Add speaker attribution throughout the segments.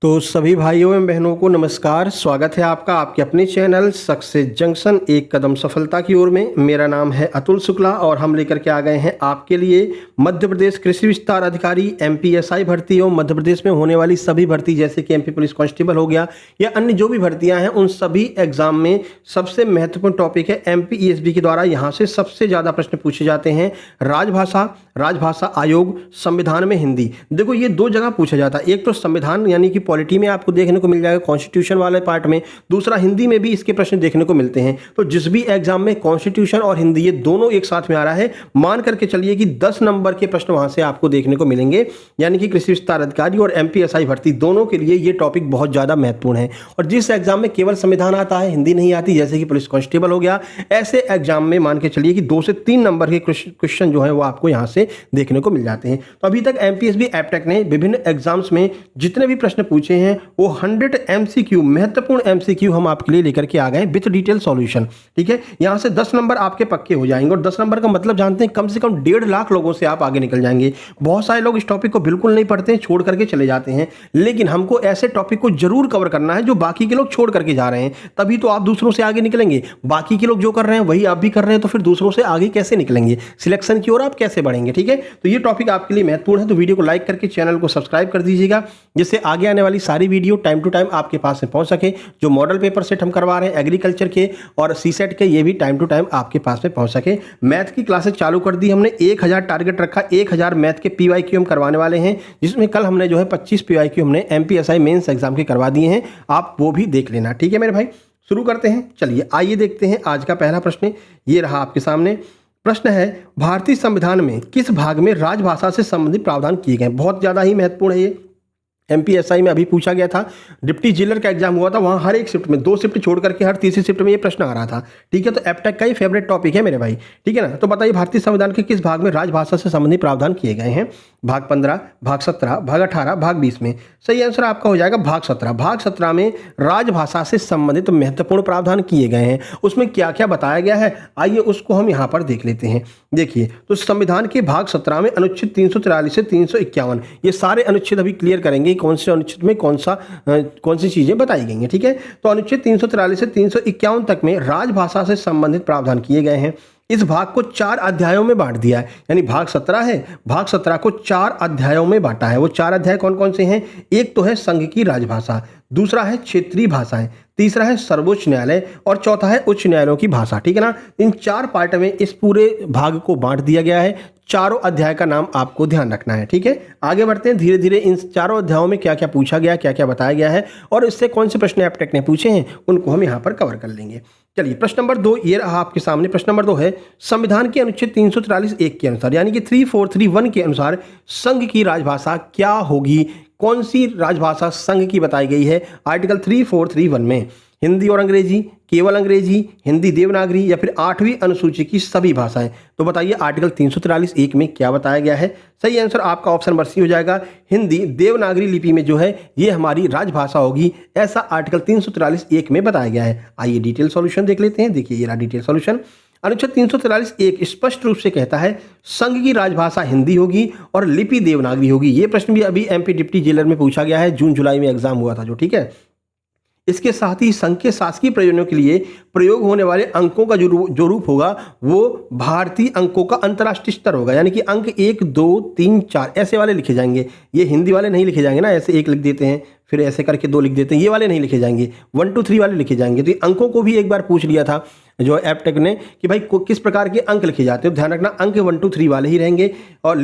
Speaker 1: तो सभी भाइयों एवं बहनों को नमस्कार। स्वागत है आपका आपके अपने चैनल सक्सेस जंक्शन एक कदम सफलता की ओर में। मेरा नाम है अतुल शुक्ला और हम लेकर के आ गए हैं आपके लिए मध्य प्रदेश कृषि विस्तार अधिकारी एमपीएसआई भर्ती और मध्य प्रदेश में होने वाली सभी भर्ती जैसे कि एमपी पुलिस कांस्टेबल हो गया या अन्य जो भी भर्तियां हैं उन सभी एग्जाम में सबसे महत्वपूर्ण टॉपिक है एमपीईएसबी के द्वारा यहाँ से सबसे ज़्यादा प्रश्न पूछे जाते हैं। राजभाषा आयोग, संविधान में हिंदी। देखो ये दो जगह पूछा जाता है, एक तो संविधान यानी कि पॉलिटी में आपको देखने को मिल जाएगा कॉन्स्टिट्यूशन वाले पार्ट में, दूसरा हिंदी में भी इसके प्रश्न देखने को मिलते हैं। तो जिस भी एग्जाम में कॉन्स्टिट्यूशन और हिंदी ये दोनों एक साथ में आ रहा है, मान करके चलिए कि 10 नंबर के प्रश्न वहां से आपको देखने को मिलेंगे। यानी कि कृषि विस्तार अधिकारी और एमपीएसआई भर्ती दोनों के लिए ये टॉपिक बहुत ज्यादा महत्वपूर्ण है। और जिस एग्जाम में केवल संविधान आता है, हिंदी नहीं आती, जैसे कि पुलिस कांस्टेबल हो गया, ऐसे एग्जाम में मान के चलिए कि 2 से 3 नंबर के क्वेश्चन जो है वो आपको यहां से देखने को मिल जाते हैं। तो अभी तक एमपीएसबी एपटेक ने विभिन्न एग्जाम्स में जितने भी प्रश्न पूछे हैं वो 100 एमसीक्यू, महत्वपूर्ण एमसीक्यू हम आपके लिए लेकर के आ गए विद डिटेल सॉल्यूशन। ठीक है, यहां से 10 नंबर आपके पक्के हो जाएंगे। और 10 नंबर का मतलब जानते हैं, कम से कम 1.5 लाख लोगों से आप आगे निकल जाएंगे। बहुत सारे लोग इस टॉपिक को बिल्कुल नहीं पढ़ते हैं, छोड़ करके चले जाते हैं, लेकिन हमको ऐसे टॉपिक को जरूर कवर करना है जो बाकी के लोग छोड़ करके जा रहे हैं, तभी तो आप दूसरों से आगे निकलेंगे। बाकी के लोग जो कर रहे हैं वही आप भी कर रहे हैं, तो फिर दूसरों से आगे कैसे निकलेंगे, सिलेक्शन की ओर आप कैसे बढ़ेंगे। ठीक है, तो ये टॉपिक आपके लिए महत्वपूर्ण है, तो वीडियो को लाइक करके चैनल को सब्सक्राइब कर दीजिएगा, जिससे आगे आने वाली सारी वीडियो टाइम टू टाइम आपके पास में पहुंच सके। जो मॉडल पेपर सेट हम करवा रहे हैं एग्रीकल्चर के और सीसेट के, ये भी टाइम टू टाइम आपके पास में पहुंच सके। मैथ की क्लासेस चालू कर दी हमने, 1000 टारगेट रखा, 1000 मैथ के पीवाईक्यू हम करवाने वाले हैं, जिसमें कल हमने जो है 25 पीवाईक्यू हमने एमपीएसआई मेंस एग्जाम के करवा दिए हैं, आप वो भी देख लेना। ठीक है मेरे भाई, शुरू करते हैं। चलिए आइए देखते हैं आज का पहला प्रश्न। ये रहा आपके सामने प्रश्न है, भारतीय संविधान में किस भाग में राजभाषा से संबंधित प्रावधान किए गए। बहुत ज़्यादा ही महत्वपूर्ण है ये, एमपीएसआई में अभी पूछा गया था, डिप्टी जेलर का एग्जाम हुआ था, वहां हर एक शिफ्ट में 2 शिफ्ट छोड़ करके हर तीसरी शिफ्ट में ये प्रश्न आ रहा था। ठीक है, तो एपटेक का ही फेवरेट टॉपिक है मेरे भाई। ठीक है ना, तो बताइए भारतीय संविधान के किस भाग में राजभाषा से संबंधित प्रावधान किए गए हैं। भाग 15, भाग 17, भाग 18, भाग 20 में सही आंसर आपका हो जाएगा भाग 17। भाग 17 में राजभाषा से संबंधित महत्वपूर्ण प्रावधान किए गए हैं। उसमें क्या क्या बताया गया है, आइए उसको हम यहाँ पर देख लेते हैं। देखिए, तो संविधान के भाग 17 में अनुच्छेद 343 से 351, ये सारे अनुच्छेद अभी क्लियर करेंगे कौन से अनुच्छेद में कौन सी चीजें बताई गई हैं। ठीक है, तो अनुच्छेद 343 से 351 तक में राजभाषा से संबंधित प्रावधान किए गए हैं। इस भाग को 4 अध्यायों में बांट दिया है, यानी भाग 17 है, भाग 17 को 4 अध्यायों में बांटा है। वो 4 अध्याय कौन कौन से हैं, एक तो है संघ की राजभाषा, दूसरा है क्षेत्रीय भाषाएं, तीसरा है सर्वोच्च न्यायालय और चौथा है उच्च न्यायालयों की भाषा। ठीक है ना, इन 4 पार्ट में इस पूरे भाग को बांट दिया गया है। चारों अध्याय का नाम आपको ध्यान रखना है। ठीक है, आगे बढ़ते हैं धीरे धीरे। इन चारों अध्यायों में क्या क्या पूछा गया, क्या क्या बताया गया है और इससे कौन से प्रश्न एपटेक ने पूछे हैं, उनको हम यहाँ पर कवर कर लेंगे। चलिए प्रश्न नंबर 2 ये रहा आपके सामने। प्रश्न नंबर 2 है, संविधान के अनुच्छेद 343(1) के अनुसार, यानी कि 3431 के अनुसार संघ की राजभाषा क्या होगी। कौन सी राजभाषा संघ की बताई गई है आर्टिकल 3431 में, हिंदी और अंग्रेजी, केवल अंग्रेजी, हिंदी देवनागरी या फिर 8वीं अनुसूची की सभी भाषाएं। तो बताइए आर्टिकल 343(1) में क्या बताया गया है। सही आंसर आपका ऑप्शन नंबर सी हो जाएगा, हिंदी देवनागरी लिपि में जो है ये हमारी राजभाषा होगी, ऐसा आर्टिकल 343(1) में बताया गया है। आइए डिटेल सॉल्यूशन देख लेते हैं। देखिए ये रहा डिटेल सॉल्यूशन। अनुच्छेद 343(1) स्पष्ट रूप से कहता है संघ की राजभाषा हिंदी होगी और लिपि देवनागरी होगी। ये प्रश्न भी अभी एमपी डिप्टी जेलर में पूछा गया है, जून जुलाई में एग्जाम हुआ था जो। ठीक है, इसके साथ ही संघ के शासकीय प्रयोजनों के लिए प्रयोग होने वाले अंकों का जो रूप होगा वो भारतीय अंकों का अंतर्राष्ट्रीय स्तर होगा, यानी कि अंक 1, 2, 3, 4 ऐसे वाले लिखे जाएंगे। ये हिंदी वाले नहीं लिखे जाएंगे ना, ऐसे 1 लिख देते हैं फिर ऐसे करके 2 लिख देते हैं, ये वाले नहीं लिखे जाएंगे, 1, 2, 3 वाले लिखे जाएंगे। तो ये अंकों को भी एक बार पूछ लिया था जो एपटेक ने कि भाई किस प्रकार के अंक लिखे जाते हैं। ध्यान रखना अंक 1, 2, 3 वाले ही रहेंगे और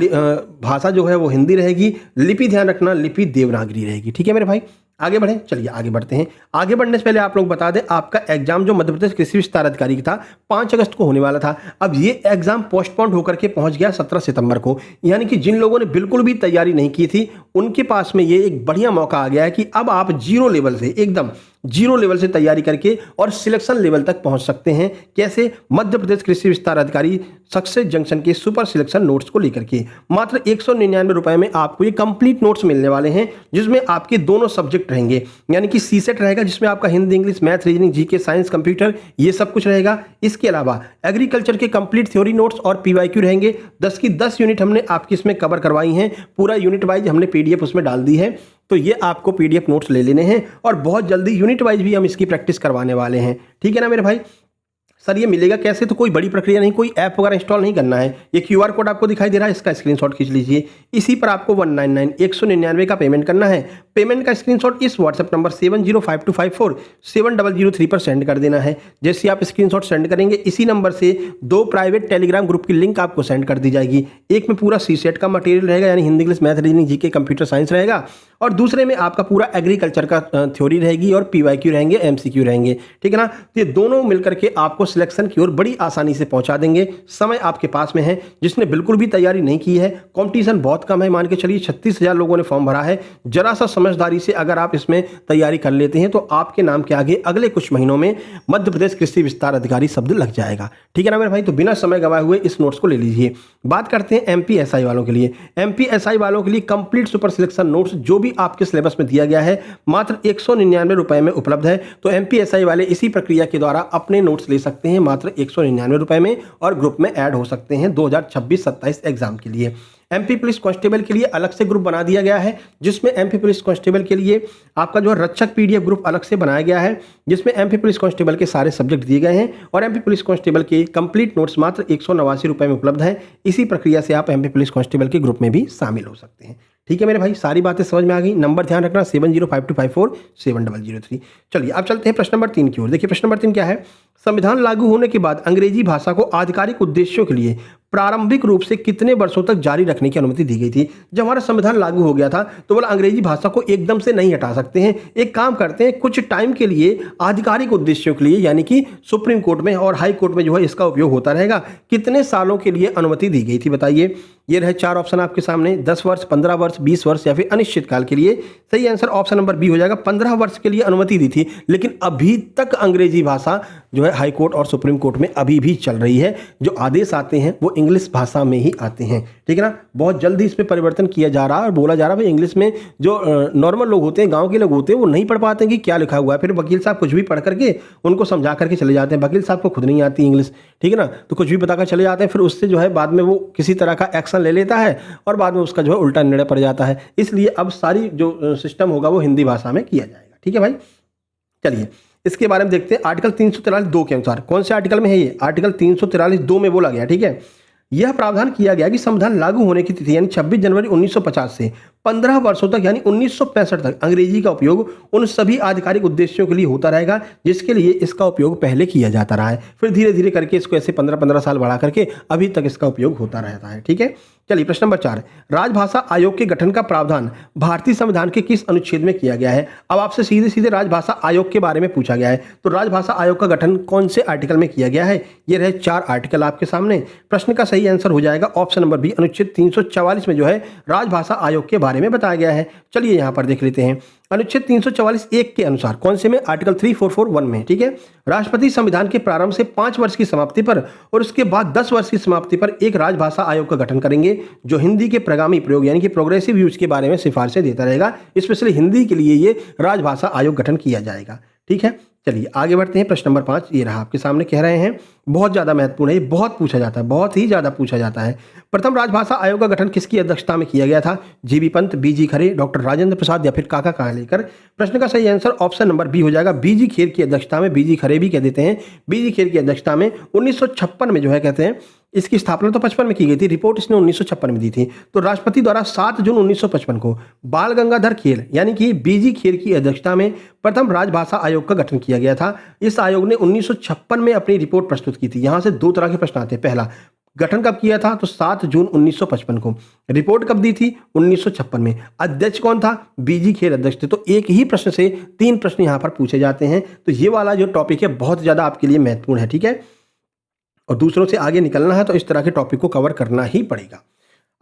Speaker 1: भाषा जो है वो हिंदी रहेगी, लिपि ध्यान रखना लिपि देवनागरी रहेगी। ठीक है मेरे भाई, आगे बढ़ें। चलिए आगे बढ़ते हैं। आगे बढ़ने से पहले आप लोग बता दें, आपका एग्जाम जो मध्य प्रदेश कृषि विस्तार अधिकारी की था 5 अगस्त को होने वाला था। अब ये एग्जाम पोस्टपोन्ड होकर के पहुंच गया 17 सितंबर को, यानी कि जिन लोगों ने बिल्कुल भी तैयारी नहीं की थी उनके पास में ये एक बढ़िया मौका आ गया है कि अब आप 0 लेवल से, एकदम 0 लेवल से तैयारी करके और सिलेक्शन लेवल तक पहुंच सकते हैं। कैसे, मध्य प्रदेश कृषि विस्तार अधिकारी सक्सेस जंक्शन के सुपर सिलेक्शन नोट्स को लेकर के मात्र 199 रुपए में आपको ये कंप्लीट नोट्स मिलने वाले हैं, जिसमें आपके दोनों सब्जेक्ट रहेंगे, यानी कि सीसेट रहेगा जिसमें आपका Hindi, English, math, reasoning, GK, science, computer ये सब कुछ रहेगा। इसके अलावा एग्रीकल्चर के कंप्लीट थ्योरी नोट्स और पीवाईक्यू रहेंगे। 10 की 10 यूनिट हमने आपकी इसमें कवर करवाई हैं, पूरा यूनिट वाइज हमने पीडीएफ उसमें डाल दी है। तो ये आपको PDF नोट्स ले लेने हैं और बहुत जल्दी यूनिट वाइज भी हम इसकी प्रैक्टिस करवाने वाले हैं। ठीक है ना मेरे भाई। सर ये मिलेगा कैसे? तो कोई बड़ी प्रक्रिया नहीं, कोई ऐप वगैरह इंस्टॉल नहीं करना है। ये QR कोड आपको दिखाई दे रहा है, इसका स्क्रीनशॉट खींच लीजिए। इसी पर आपको 199 का पेमेंट करना है। पेमेंट का स्क्रीनशॉट इस व्हाट्सएप नंबर 7052547003 पर सेंड कर देना है। जैसे आप स्क्रीनशॉट सेंड करेंगे, इसी नंबर से 2 प्राइवेट टेलीग्राम ग्रुप की लिंक आपको सेंड कर दी जाएगी। एक में पूरा CSET का मटेरियल रहेगा, यानी Hindi, English, math, reasoning, GK, computer science रहेगा, और दूसरे में आपका पूरा एग्रीकल्चर का थ्योरी रहेगी और PYQ रहेंगे, MCQ रहेंगे। ठीक है ना। तो ये दोनों मिलकर के आपको सिलेक्शन की ओर बड़ी आसानी से पहुंचा देंगे। समय आपके पास में है। जिसने बिल्कुल भी तैयारी नहीं की है, कंपटीशन बहुत कम है, मान के चलिए 36,000 लोगों ने फॉर्म भरा है। जरा सा समझदारी से अगर आप इसमें तैयारी कर लेते हैं तो आपके नाम के आगे अगले कुछ महीनों में मध्य प्रदेश कृषि विस्तार अधिकारी शब्द लग जाएगा। ठीक है ना मेरे भाई। तो बिना समय गवाए हुए इस नोट्स को ले लीजिए। बात करते हैं MPSI वालों के लिए। MPSI वालों के लिए कंप्लीट सुपर सिलेक्शन नोट्स जो भी आपके सिलेबस में दिया गया है मात्र 199 रुपए में उपलब्ध है। तो MPSI वाले इसी प्रक्रिया के द्वारा अपने नोट्स ले सकते हैं मात्र 199 रुपए में, और ग्रुप में ऐड हो सकते हैं 2026-27 एग्जाम के लिए। MP पुलिस कांस्टेबल के लिए अलग से ग्रुप बना दिया गया है, जिसमें MP पुलिस कांस्टेबल के लिए आपका जो रक्षक PDF ग्रुप अलग से बनाया गया है, जिसमें MP पुलिस कांस्टेबल के सारे सब्जेक्ट दिए गए हैं, और MP पुलिस कांस्टेबल के कंप्लीट नोट्स मात्र 189 रुपए में उपलब्ध है। इसी प्रक्रिया से आप MP पुलिस कांस्टेबल के ग्रुप में भी शामिल हो सकते हैं। ठीक है मेरे भाई, सारी बातें समझ में आ गई। नंबर ध्यान रखना 7052547003। चलिए अब चलते हैं प्रश्न नंबर 3 की ओर। देखिए प्रश्न नंबर 3 क्या है? संविधान लागू होने के बाद अंग्रेजी भाषा को आधिकारिक उद्देश्यों के लिए प्रारंभिक रूप से कितने वर्षों तक जारी रखने की अनुमति दी गई थी? जब हमारा संविधान लागू हो गया था तो बोला अंग्रेजी भाषा को एकदम से नहीं हटा सकते हैं, एक काम करते हैं, कुछ टाइम के लिए आधिकारिक उद्देश्यों के लिए, यानी कि सुप्रीम कोर्ट में और हाई कोर्ट में जो है इसका उपयोग होता रहेगा। कितने सालों के लिए अनुमति दी गई थी बताइए? ये रहे 4 ऑप्शन आपके सामने, 10 वर्ष, 15 वर्ष, 20 वर्ष या फिर अनिश्चित काल के लिए। सही आंसर ऑप्शन नंबर बी हो जाएगा, 15 वर्ष के लिए अनुमति दी थी। लेकिन अभी तक अंग्रेजी भाषा जो है हाई कोर्ट और सुप्रीम कोर्ट में अभी भी चल रही है। जो आदेश आते हैं वो इंग्लिश भाषा में ही आते हैं। ठीक है ना। बहुत जल्दी इसमें परिवर्तन किया जा रहा है और बोला जा रहा है भाई इंग्लिश में जो नॉर्मल लोग होते हैं, गांव के लोग होते हैं, वो नहीं पढ़ पाते हैं कि क्या लिखा हुआ है। फिर वकील साहब कुछ भी पढ़ करके उनको समझा करके चले जाते हैं। वकील साहब को खुद नहीं आती इंग्लिश, ठीक है ना, तो कुछ भी बताकर चले जाते हैं। फिर उससे जो है बाद में वो किसी तरह का एक्शन ले लेता है और बाद में उसका जो है उल्टा निर्णय पड़ जाता है। इसलिए अब सारी जो सिस्टम होगा वो हिंदी भाषा में किया जाएगा। ठीक है भाई। चलिए इसके बारे में देखते हैं। आर्टिकल 343(2) के अनुसार, कौन से आर्टिकल में है ये? आर्टिकल 343(2) में बोला गया, ठीक है, यह प्रावधान किया गया कि संविधान लागू होने की तिथि यानी 26 जनवरी 1950 से 15 वर्षों तक यानी 1965 तक अंग्रेजी का उपयोग उन सभी आधिकारिक उद्देश्यों के लिए होता रहेगा जिसके लिए इसका उपयोग पहले किया जाता रहा है। फिर धीरे धीरे करके इसको ऐसे 15-15 साल बढ़ा करके अभी तक इसका उपयोग होता रहता है। ठीक है। चलिए प्रश्न नंबर 4, राजभाषा आयोग के गठन का प्रावधान भारतीय संविधान के किस अनुच्छेद में किया गया है? अब आपसे सीधे सीधे राजभाषा आयोग के बारे में पूछा गया है, तो राजभाषा आयोग का गठन कौन से आर्टिकल में किया गया है? ये रहे 4 आर्टिकल आपके सामने। प्रश्न का सही आंसर हो जाएगा ऑप्शन नंबर बी, अनुच्छेद 344 में जो है राजभाषा आयोग के बारे में बताया गया है। चलिए यहाँ पर देख लेते हैं। अनुच्छेद 344(1) के अनुसार, कौन से में? आर्टिकल 3441 में। ठीक है। राष्ट्रपति संविधान के प्रारंभ से 5 वर्ष की समाप्ति पर और उसके बाद 10 वर्ष की समाप्ति पर एक राजभाषा आयोग का गठन करेंगे जो हिंदी के प्रगामी प्रयोग यानी कि प्रोग्रेसिव यूज के बारे में सिफारिशें देता रहेगा। स्पेशली हिंदी के लिए ये राजभाषा आयोग गठन किया जाएगा। ठीक है। चलिए आगे बढ़ते हैं। प्रश्न नंबर 5 ये रहा आपके सामने, कह रहे हैं बहुत ज़्यादा महत्वपूर्ण है, ये बहुत पूछा जाता है, बहुत ही ज़्यादा पूछा जाता है। प्रथम राजभाषा आयोग का गठन किसकी अध्यक्षता में किया गया था? जीबी पंत, बीजी खरे, डॉक्टर राजेंद्र प्रसाद या फिर काका कालेकर? प्रश्न का सही आंसर ऑप्शन नंबर बी हो जाएगा, बीजी खेर की अध्यक्षता में, बीजी खरे भी कह देते हैं, बीजी खेर की अध्यक्षता में 1956 में जो है कहते हैं। इसकी स्थापना तो 55 में की गई थी, रिपोर्ट इसने 1956 में दी थी। तो राष्ट्रपति द्वारा 7 जून 1955 को बाल गंगाधर खेर यानी कि बीजी खेर की अध्यक्षता में प्रथम राजभाषा आयोग का गठन किया गया था। इस आयोग ने 1956 में अपनी रिपोर्ट प्रस्तुत की थी। यहाँ से 2 तरह के प्रश्न आते हैं। पहला, गठन कब किया था? तो 7 जून 1955 को। रिपोर्ट कब दी थी? 1956 में। अध्यक्ष कौन था? बीजी खेर अध्यक्ष थे। तो एक ही प्रश्न से 3 प्रश्न यहाँ पर पूछे जाते हैं। तो ये वाला जो टॉपिक है बहुत ज़्यादा आपके लिए महत्वपूर्ण है। ठीक है। और दूसरों से आगे निकलना है तो इस तरह के टॉपिक को कवर करना ही पड़ेगा।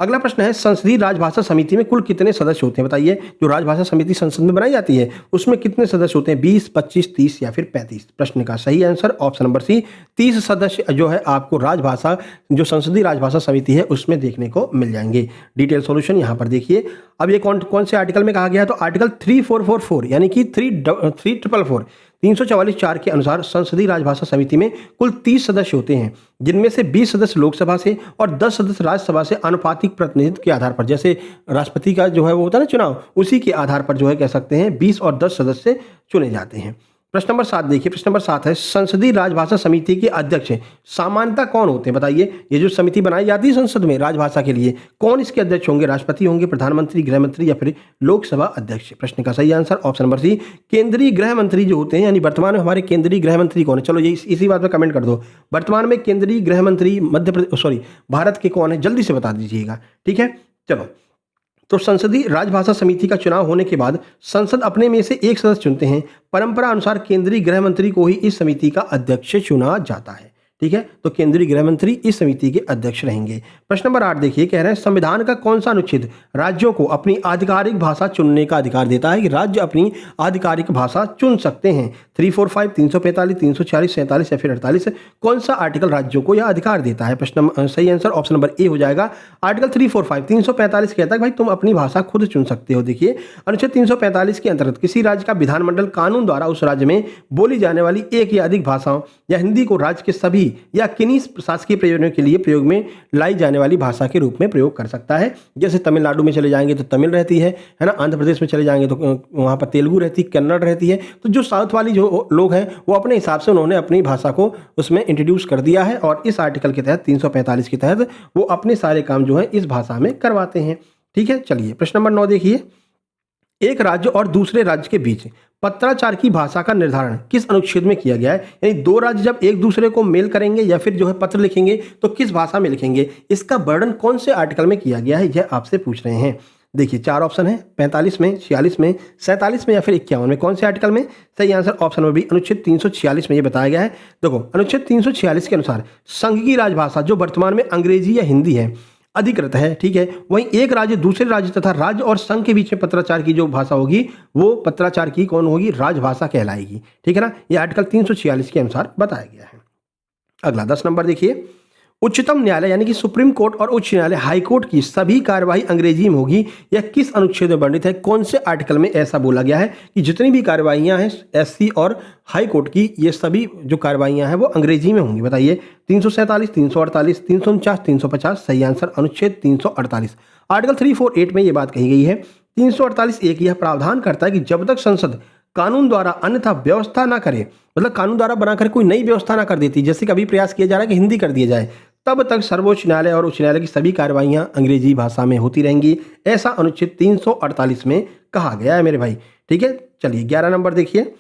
Speaker 1: अगला प्रश्न है, संसदीय राजभाषा समिति में कुल कितने सदस्य होते हैं? बताइए। जो राजभाषा समिति संसद में बनाई जाती है उसमें कितने सदस्य होते हैं? 20, 25, 30 या फिर 35? प्रश्न का सही आंसर ऑप्शन नंबर सी, 30 सदस्य जो है आपको राजभाषा जो संसदीय राजभाषा समिति है उसमें देखने को मिल जाएंगे। डिटेल सॉल्यूशन यहाँ पर देखिए। अब ये कौन से आर्टिकल में कहा गया है? तो आर्टिकल 3444 यानी कि 3444 344(4) के अनुसार संसदीय राजभाषा समिति में कुल 30 सदस्य होते हैं, जिनमें से 20 सदस्य लोकसभा से और 10 सदस्य राज्यसभा से आनुपातिक प्रतिनिधित्व के आधार पर, जैसे राष्ट्रपति का जो है वो होता है ना चुनाव, उसी के आधार पर जो है कह सकते हैं 20 और 10 सदस्य चुने जाते हैं। प्रश्न नंबर 7 देखिए, प्रश्न नंबर 7 है संसदीय राजभाषा समिति के अध्यक्ष सामान्यतः कौन होते हैं? बताइए, ये जो समिति बनाई जाती है संसद में राजभाषा के लिए, कौन इसके अध्यक्ष होंगे? राष्ट्रपति होंगे, प्रधानमंत्री, गृह मंत्री या फिर लोकसभा अध्यक्ष? प्रश्न का सही आंसर ऑप्शन नंबर सी, केंद्रीय गृह मंत्री जो होते हैं, यानी वर्तमान में हमारे केंद्रीय गृह मंत्री कौन है? चलो ये इसी बात पर कमेंट कर दो, वर्तमान में केंद्रीय गृह मंत्री भारत के कौन है, जल्दी से बता दीजिएगा। ठीक है, चलो, तो संसदीय राजभाषा समिति का चुनाव होने के बाद संसद अपने में से एक सदस्य चुनते हैं। परंपरा अनुसार केंद्रीय गृह मंत्री को ही इस समिति का अध्यक्ष चुना जाता है। ठीक है, तो केंद्रीय गृह मंत्री इस समिति के अध्यक्ष रहेंगे। प्रश्न नंबर 8 देखिए, कह रहे हैं संविधान का कौन सा अनुच्छेद राज्यों को अपनी आधिकारिक भाषा चुनने का अधिकार देता है कि राज्य अपनी आधिकारिक भाषा चुन सकते हैं? 345, 345, 346, 47 या फिर 48, कौन सा आर्टिकल राज्यों को यह अधिकार देता है? प्रश्न सही आंसर ऑप्शन नंबर ए हो जाएगा। आर्टिकल 345 345 कहता है भाई तुम अपनी भाषा खुद चुन सकते हो। देखिए, अनुच्छेद 345 के अंतर्गत किसी राज्य का विधानमंडल कानून द्वारा उस राज्य में बोली जाने वाली एक या अधिक भाषाओं या हिंदी को राज्य के सभी या किन्हीं प्रशासकीय प्रयोजनों के लिए प्रयोग में लाई जाने वाली भाषा के रूप में प्रयोग कर सकता है। जैसे तमिलनाडु में चले जाएंगे तो तमिल रहती है ना, आंध्र प्रदेश में चले जाएंगे तो वहाँ पर तेलुगु रहती है, कन्नड़ रहती है। तो जो साउथ वाली जो लोग हैं वो अपने हिसाब से उन्होंने अपनी भाषा को उसमें इंट्रोड्यूस कर दिया है और इस आर्टिकल के तहत 345 के तहत वो अपने सारे काम जो है इस भाषा में करवाते हैं। ठीक है, चलिए प्रश्न नंबर 9 देखिए, एक राज्य और दूसरे राज्य के बीच पत्राचार की भाषा का निर्धारण किस अनुच्छेद में किया गया है? यानी दो राज्य जब एक दूसरे को मेल करेंगे या फिर जो है पत्र लिखेंगे तो किस भाषा में लिखेंगे, इसका वर्णन कौन से आर्टिकल में किया गया है, यह आपसे पूछ रहे हैं। देखिए 4 ऑप्शन है, 45 में, 46 में, 47 में या फिर 51 में, कौन से आर्टिकल में? सही आंसर ऑप्शन नंबर बी, अनुच्छेद 346 में ये बताया गया है। देखो, अनुच्छेद 346 के अनुसार संघ की राजभाषा जो वर्तमान में अंग्रेजी या हिंदी है अधिकृत है। ठीक है, वहीं एक राज्य दूसरे राज्य तथा राज्य और संघ के बीच में पत्राचार की जो भाषा होगी वो पत्राचार की कौन होगी? राजभाषा कहलाएगी। ठीक है ना, ये आर्टिकल 346 के अनुसार बताया गया है। अगला 10 नंबर देखिए, उच्चतम न्यायालय यानी कि सुप्रीम कोर्ट और उच्च न्यायालय हाई कोर्ट की सभी कार्यवाही अंग्रेजी में होगी, यह किस अनुच्छेद में वर्णित है? कौन से आर्टिकल में ऐसा बोला गया है कि जितनी भी कार्यवाहियां हैं एससी और हाई कोर्ट की, ये सभी जो कार्यवाहियां हैं वो अंग्रेजी में होंगी? बताइए, 347, 348, 349, 350? सही आंसर अनुच्छेद 348। आर्टिकल 348 में ये बात कही गई है। 348 एक यह प्रावधान करता है कि जब तक संसद कानून द्वारा अन्यथा व्यवस्था ना करे, मतलब कानून द्वारा बनाकर कोई नई व्यवस्था ना कर देती, जैसे कभी प्रयास किया जा रहा है कि हिंदी कर दिया जाए, तब तक सर्वोच्च न्यायालय और उच्च न्यायालय की सभी कार्यवाहियां अंग्रेजी भाषा में होती रहेंगी, ऐसा अनुच्छेद 348 में कहा गया है मेरे भाई। ठीक है, चलिए 11 नंबर देखिए,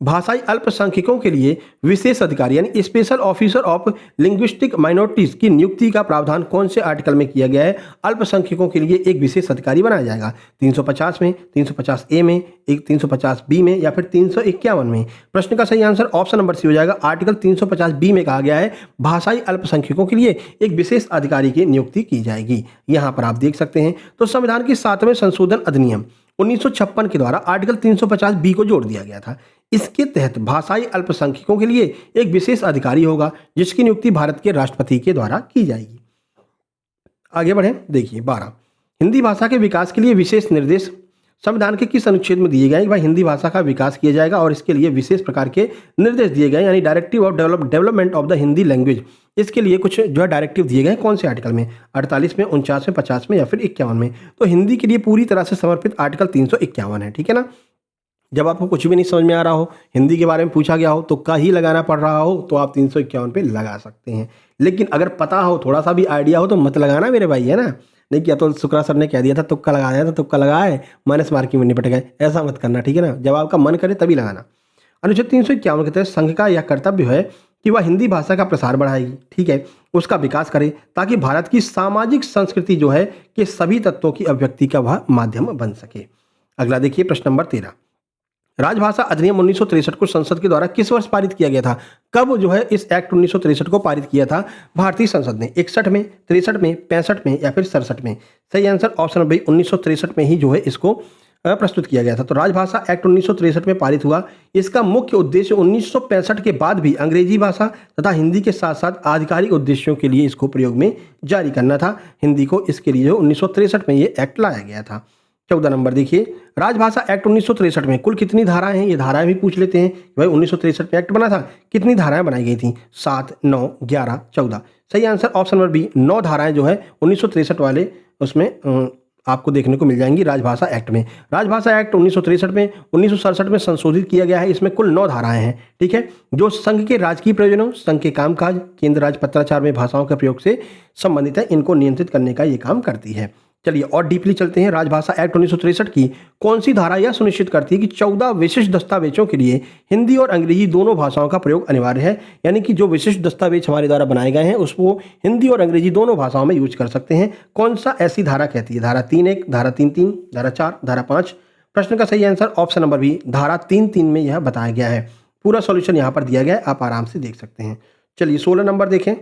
Speaker 1: भाषाई अल्पसंख्यकों के लिए विशेष अधिकारी यानी special officer of linguistic minorities की नियुक्ति का प्रावधान कौन से आर्टिकल में किया गया है? अल्पसंख्यकों के लिए एक विशेष अधिकारी बनाया जाएगा। 350 में, 350 ए में, 350 बी में या फिर 351 में? प्रश्न का सही आंसर ऑप्शन नंबर सी हो जाएगा। आर्टिकल 350 बी में कहा गया है भाषाई अल्पसंख्यकों के लिए एक विशेष अधिकारी की नियुक्ति की जाएगी। यहाँ पर आप देख सकते हैं, तो संविधान के 7वें संशोधन अधिनियम 1956 के द्वारा आर्टिकल 350 बी को जोड़ दिया गया था। इसके तहत भाषाई अल्पसंख्यकों के लिए एक विशेष अधिकारी होगा जिसकी नियुक्ति भारत के राष्ट्रपति के द्वारा की जाएगी। आगे बढ़े, देखिए 12, हिंदी भाषा के विकास के लिए विशेष निर्देश संविधान के किस अनुच्छेद में दिए गए हैं? भाई हिंदी भाषा का विकास किया जाएगा और इसके लिए विशेष प्रकार के निर्देश दिए गए, यानी directive of development of the Hindi language. इसके लिए कुछ जो है डायरेक्टिव दिए गए, कौन से आर्टिकल में? 48 में, 49 में, 50 में या फिर 51 में? तो हिंदी के लिए पूरी तरह से समर्पित आर्टिकल 351 है। ठीक है ना, जब आपको कुछ भी नहीं समझ में आ रहा हो, हिंदी के बारे में पूछा गया हो, तुक्का ही लगाना पड़ रहा हो, तो आप 351 पे लगा सकते हैं। लेकिन अगर पता हो, थोड़ा सा भी आइडिया हो तो मत लगाना मेरे भाई, है ना। नहीं किया तो शुक्ला सर ने कह दिया था तुक्का लगाया था, तुक्का लगाए माइनस मार्किंग में निपट गए, ऐसा मत करना। ठीक है ना, जब आपका मन करे तभी लगाना। अनुच्छेद 351 के तहत संघ का यह कर्तव्य है कि वह हिंदी भाषा का प्रसार बढ़ाएगी, ठीक है, उसका विकास करे, ताकि भारत की सामाजिक संस्कृति जो है कि सभी तत्वों की अभिव्यक्ति का वह माध्यम बन सके। अगला देखिए प्रश्न नंबर 13, राजभाषा अधिनियम 1963 को संसद के द्वारा किस वर्ष पारित किया गया था? कब जो है इस एक्ट 1963 को पारित किया था भारतीय संसद ने? 61 में, 63 में, 65 में या फिर 67 में? सही आंसर ऑप्शन नंबर 1963 में ही जो है इसको प्रस्तुत किया गया था। तो राजभाषा एक्ट 1963 में पारित हुआ। इसका मुख्य उद्देश्य 1965 के बाद भी अंग्रेजी भाषा तथा हिंदी के साथ साथ आधिकारिक उद्देश्यों के लिए इसको प्रयोग में जारी करना था हिंदी को। इसके लिए 1963 में ये एक्ट लाया गया था। 14 नंबर देखिए, राजभाषा एक्ट 1963 में कुल कितनी धाराएं हैं? ये धाराएं भी पूछ लेते हैं कि भाई 1963 में एक्ट बना था, कितनी धाराएं बनाई गई थी? 7, 9, 11, 14। सही आंसर ऑप्शन नंबर बी, 9 धाराएं जो है 1963 वाले उसमें आपको देखने को मिल जाएंगी राजभाषा एक्ट में। राजभाषा एक्ट 1963 में 1967 में संशोधित किया गया है। इसमें कुल 9 धाराएं हैं, ठीक है, जो संघ के राजकीय प्रयोजनों, संघ के कामकाज, केंद्र राज्य पत्राचार में भाषाओं के प्रयोग से संबंधित है। इनको नियंत्रित करने का ये काम करती है। चलिए और डीपली चलते हैं। राजभाषा एक्ट 1963 की कौन सी धारा यह सुनिश्चित करती है कि 14 विशिष्ट दस्तावेजों के लिए हिंदी और अंग्रेजी दोनों भाषाओं का प्रयोग अनिवार्य है? यानी कि जो विशिष्ट दस्तावेज हमारे द्वारा बनाए गए हैं उसको हिंदी और अंग्रेजी दोनों भाषाओं में यूज कर सकते हैं। कौन सा ऐसी धारा कहती है? धारा 3.1, धारा 3.3, धारा 4, धारा 5। प्रश्न का सही आंसर ऑप्शन नंबर बी, धारा 3.3 में यह बताया गया है। पूरा सॉल्यूशन यहाँ पर दिया गया है, आप आराम से देख सकते हैं। चलिए 16 नंबर देखें।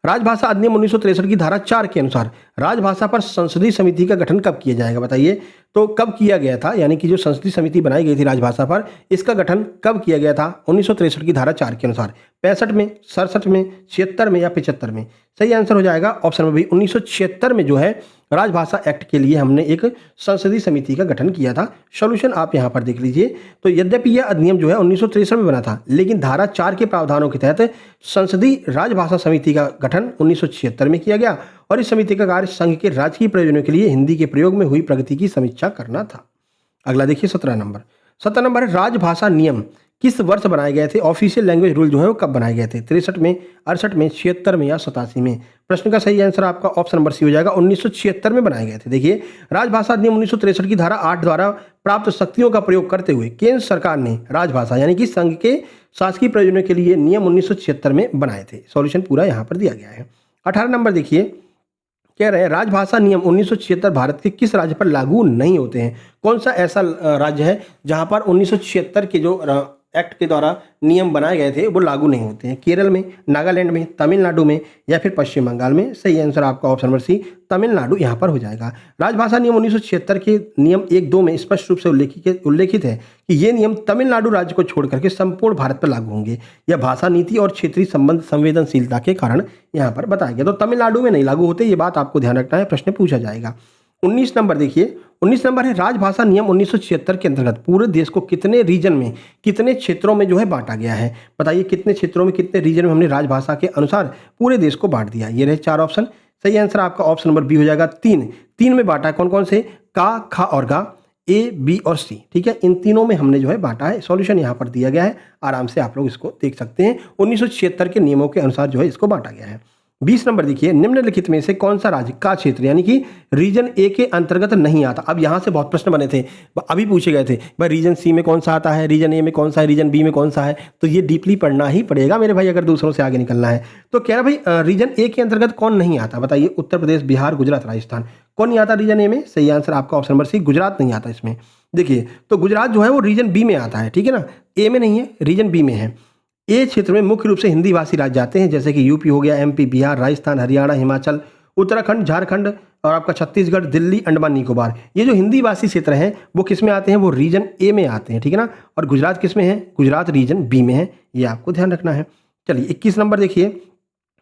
Speaker 1: राजभाषा अधिनियम 1963 की धारा 4 के अनुसार राजभाषा पर संसदीय समिति का गठन कब किया जाएगा? बताइए, तो कब किया गया था? यानी कि जो संसदीय समिति बनाई गई थी राजभाषा पर, इसका गठन कब किया गया था 1963 की धारा 4 के अनुसार? 65 में, 67 में, 76 में या 75 में? सही आंसर हो जाएगा ऑप्शन नंबर बी, 1976 में जो है राजभाषा एक्ट के लिए हमने एक संसदीय समिति का गठन किया था। सॉल्यूशन आप यहाँ पर देख लीजिए। तो यद्यपि यह अधिनियम जो है 1963 में बना था, लेकिन धारा 4 के प्रावधानों के तहत संसदीय राजभाषा समिति का गठन 1976 में किया गया और इस समिति का कार्य संघ के राजकीय प्रयोजनों के लिए हिंदी के प्रयोग में हुई प्रगति की समीक्षा करना था। अगला देखिए 17 नंबर। 17 नंबर है, राजभाषा नियम किस वर्ष बनाए गए थे? ऑफिशियल लैंग्वेज रूल जो है वो कब बनाए गए थे? 63 में, 68 में, 76 में या 87 में? प्रश्न का सही आंसर आपका ऑप्शन नंबर सी हो जाएगा, 1976 में बनाए गए थे। देखिए, राजभाषा अधिनियम 1963 की धारा 8 द्वारा प्राप्त शक्तियों का प्रयोग करते हुए केंद्र सरकार ने राजभाषा यानी कि संघ के शासकीय प्रयोजनों के लिए नियम 1976 में बनाए थे। सॉल्यूशन पूरा यहाँ पर दिया गया है। 18 नंबर देखिए, कह रहे हैं राजभाषा नियम 1976 भारत के किस राज्य पर लागू नहीं होते हैं? कौन सा ऐसा राज्य है जहां पर 1976 के जो एक्ट के द्वारा नियम बनाए गए थे वो लागू नहीं होते हैं? केरल में, नागालैंड में, तमिलनाडु में या फिर पश्चिम बंगाल में? सही आंसर आपका ऑप्शन नंबर सी, तमिलनाडु यहाँ पर हो जाएगा। राजभाषा नियम 1976 के नियम 1-2 में स्पष्ट रूप से उल्लेखित है कि ये नियम तमिलनाडु राज्य को छोड़ करके संपूर्ण भारत पर लागू होंगे। यह भाषा नीति और क्षेत्रीय संबंध संवेदनशीलता के कारण यहाँ पर बताया गया। तो तमिलनाडु में नहीं लागू होते, ये बात आपको ध्यान रखना है, प्रश्न पूछा जाएगा। 19 नंबर देखिए, 19 नंबर है, राजभाषा नियम 1976 के अंतर्गत पूरे देश को कितने रीजन में, कितने क्षेत्रों में जो है बांटा गया है? बताइए, कितने क्षेत्रों में, कितने रीजन में हमने राजभाषा के अनुसार पूरे देश को बांट दिया? ये रहे 4 ऑप्शन। सही आंसर आपका ऑप्शन नंबर बी हो जाएगा, 3 में बांटा। कौन कौन से? का, खा और गा, ए, बी और सी, ठीक है, इन तीनों में हमने जो है बांटा है। सॉल्यूशन यहाँ पर दिया गया है, आराम से आप लोग इसको देख सकते हैं। 1976 के नियमों के अनुसार जो है इसको बांटा गया है। 20 नंबर देखिए, निम्नलिखित में से कौन सा राज्य का क्षेत्र यानी कि रीजन ए के अंतर्गत नहीं आता? अब यहाँ से बहुत प्रश्न बने थे, अभी पूछे गए थे भाई रीजन सी में कौन सा आता है, रीजन ए में कौन सा है, रीजन बी में कौन सा है? तो ये डीपली पढ़ना ही पड़ेगा मेरे भाई अगर दूसरों से आगे निकलना है। तो कह रहा भाई रीजन ए के अंतर्गत कौन नहीं आता? बताइए, उत्तर प्रदेश, बिहार, गुजरात, राजस्थान, कौन नहीं आता रीजन ए में? सही आंसर आपका ऑप्शन नंबर सी, गुजरात नहीं आता इसमें। देखिए, तो गुजरात जो है वो रीजन बी में आता है, ठीक है ना, ए में नहीं है, रीजन बी में है। ए क्षेत्र में मुख्य रूप से हिंदी भाषी राज्य आते हैं, जैसे कि यूपी हो गया, एमपी, बिहार, राजस्थान, हरियाणा, हिमाचल, उत्तराखंड, झारखंड और आपका छत्तीसगढ़, दिल्ली, अंडमान निकोबार। ये जो हिंदी भाषी क्षेत्र हैं वो किस में आते हैं? वो रीजन ए में आते हैं, ठीक है ना। और गुजरात किस में है? गुजरात रीजन बी में है, ये आपको ध्यान रखना है। चलिए 21 नंबर देखिए,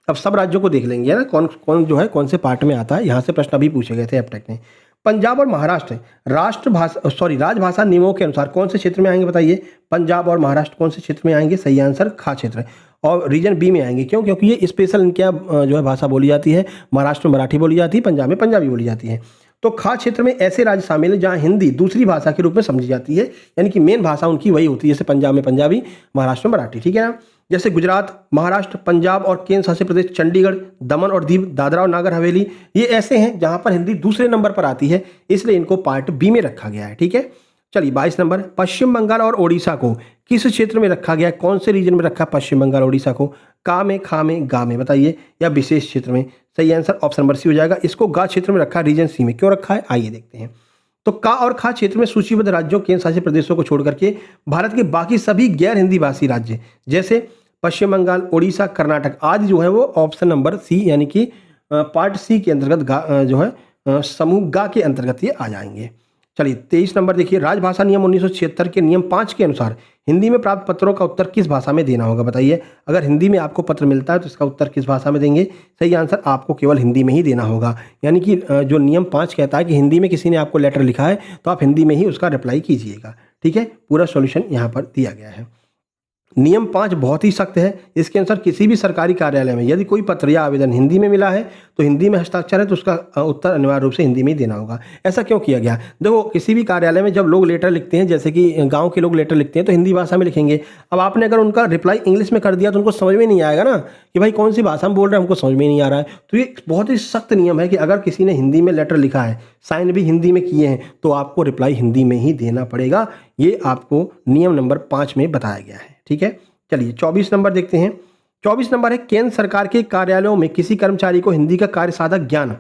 Speaker 1: अब सब राज्यों को देख लेंगे ना, कौन कौन जो है कौन से पार्ट में आता है। यहाँ से प्रश्न अभी पूछे गए थे एप्टेक में। पंजाब और महाराष्ट्र राजभाषा नियमों के अनुसार कौन से क्षेत्र में आएंगे? बताइए, पंजाब और महाराष्ट्र कौन से क्षेत्र में आएंगे? सही आंसर खा क्षेत्र, और रीजन बी में आएंगे। क्यों? क्योंकि ये स्पेशल इनके यहाँ जो है भाषा बोली जाती है। महाराष्ट्र में मराठी बोली जाती है, पंजाब में पंजाबी बोली जाती है। तो खा क्षेत्र में ऐसे राज्य शामिल हैं जहाँ हिंदी दूसरी भाषा के रूप में समझी जाती है, यानी कि मेन भाषा उनकी वही होती है, जैसे पंजाब में पंजाबी, महाराष्ट्र में मराठी, ठीक है ना। जैसे गुजरात, महाराष्ट्र, पंजाब और केंद्र शासित प्रदेश चंडीगढ़, दमन और दीव, दादरा और नागर हवेली, ये ऐसे हैं जहां पर हिंदी दूसरे नंबर पर आती है, इसलिए इनको पार्ट बी में रखा गया है, ठीक है। चलिए 22 नंबर, पश्चिम बंगाल और ओडिशा को किस क्षेत्र में रखा गया? कौन से रीजन में रखा पश्चिम बंगाल ओडिशा को? का में, खा में, गा में? बताइए, या विशेष क्षेत्र में? सही आंसर ऑप्शन नंबर सी हो जाएगा। इसको गा क्षेत्र में रखा, रीजन सी में। क्यों रखा है आइए देखते हैं। तो का और खा क्षेत्र में सूचीबद्ध राज्यों, केंद्र शासित प्रदेशों को छोड़ करके भारत के बाकी सभी गैर हिंदी भाषी राज्य जैसे पश्चिम बंगाल, ओडिशा, कर्नाटक आदि जो है वो ऑप्शन नंबर सी यानी कि पार्ट सी के अंतर्गत जो है समूह गा के अंतर्गत ये आ जाएंगे। चलिए 23 नंबर देखिए, राजभाषा नियम 1976 के नियम 5 के अनुसार हिंदी में प्राप्त पत्रों का उत्तर किस भाषा में देना होगा? बताइए, अगर हिंदी में आपको पत्र मिलता है तो इसका उत्तर किस भाषा में देंगे? सही आंसर आपको केवल हिंदी में ही देना होगा। यानी कि जो नियम 5 कहता है कि हिंदी में किसी ने आपको लेटर लिखा है तो आप हिंदी में ही उसका रिप्लाई कीजिएगा। ठीक है, पूरा सॉल्यूशन यहाँ पर दिया गया है। नियम 5 बहुत ही सख्त है। इसके अनुसार किसी भी सरकारी कार्यालय में यदि कोई पत्र या आवेदन हिंदी में मिला है तो हिंदी में हस्ताक्षर है तो उसका उत्तर अनिवार्य रूप से हिंदी में ही देना होगा। ऐसा क्यों किया गया? देखो, किसी भी कार्यालय में जब लोग लेटर लिखते हैं, जैसे कि गांव के लोग लेटर लिखते हैं तो हिंदी भाषा में लिखेंगे। अब आपने अगर उनका रिप्लाई इंग्लिश में कर दिया तो उनको समझ में नहीं आएगा ना कि भाई कौन सी भाषा में बोल रहे हैं, हमको समझ में नहीं आ रहा है। तो ये बहुत ही सख्त नियम है कि अगर किसी ने हिंदी में लेटर लिखा है, साइन भी हिंदी में किए हैं, तो आपको रिप्लाई हिंदी में ही देना पड़ेगा। ये आपको नियम नंबर 5 में बताया गया है। ठीक है, चलिए 24 नंबर देखते हैं। 24 नंबर है, केंद्र सरकार के कार्यालयों में किसी कर्मचारी को हिंदी का कार्य साधक ज्ञान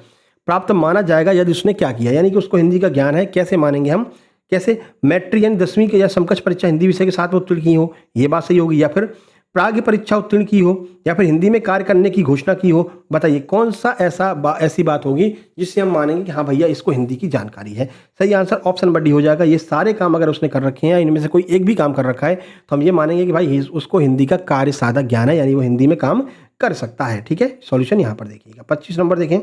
Speaker 1: प्राप्त माना जाएगा यदि उसने क्या किया? यानी कि उसको हिंदी का ज्ञान है। कैसे मानेंगे हम? कैसे? मैट्रिक यानी 10वीं के या समकक्ष परीक्षा हिंदी विषय के साथ में उत्तीर्ण की हो, ये बात सही होगी, या फिर प्राग परीक्षा उत्तीर्ण की हो, या फिर हिंदी में कार्य करने की घोषणा की हो। बताइए कौन सा ऐसी बात होगी जिससे हम मानेंगे कि हाँ भैया इसको हिंदी की जानकारी है? सही आंसर ऑप्शन नंबर डी हो जाएगा। ये सारे काम अगर उसने कर रखे हैं, इनमें से कोई एक भी काम कर रखा है तो हम ये मानेंगे कि भाई उसको हिंदी का कार्य साधक ज्ञान है, यानी वो हिंदी में काम कर सकता है। ठीक है, सॉल्यूशन यहाँ पर देखिएगा। 25 नंबर देखें।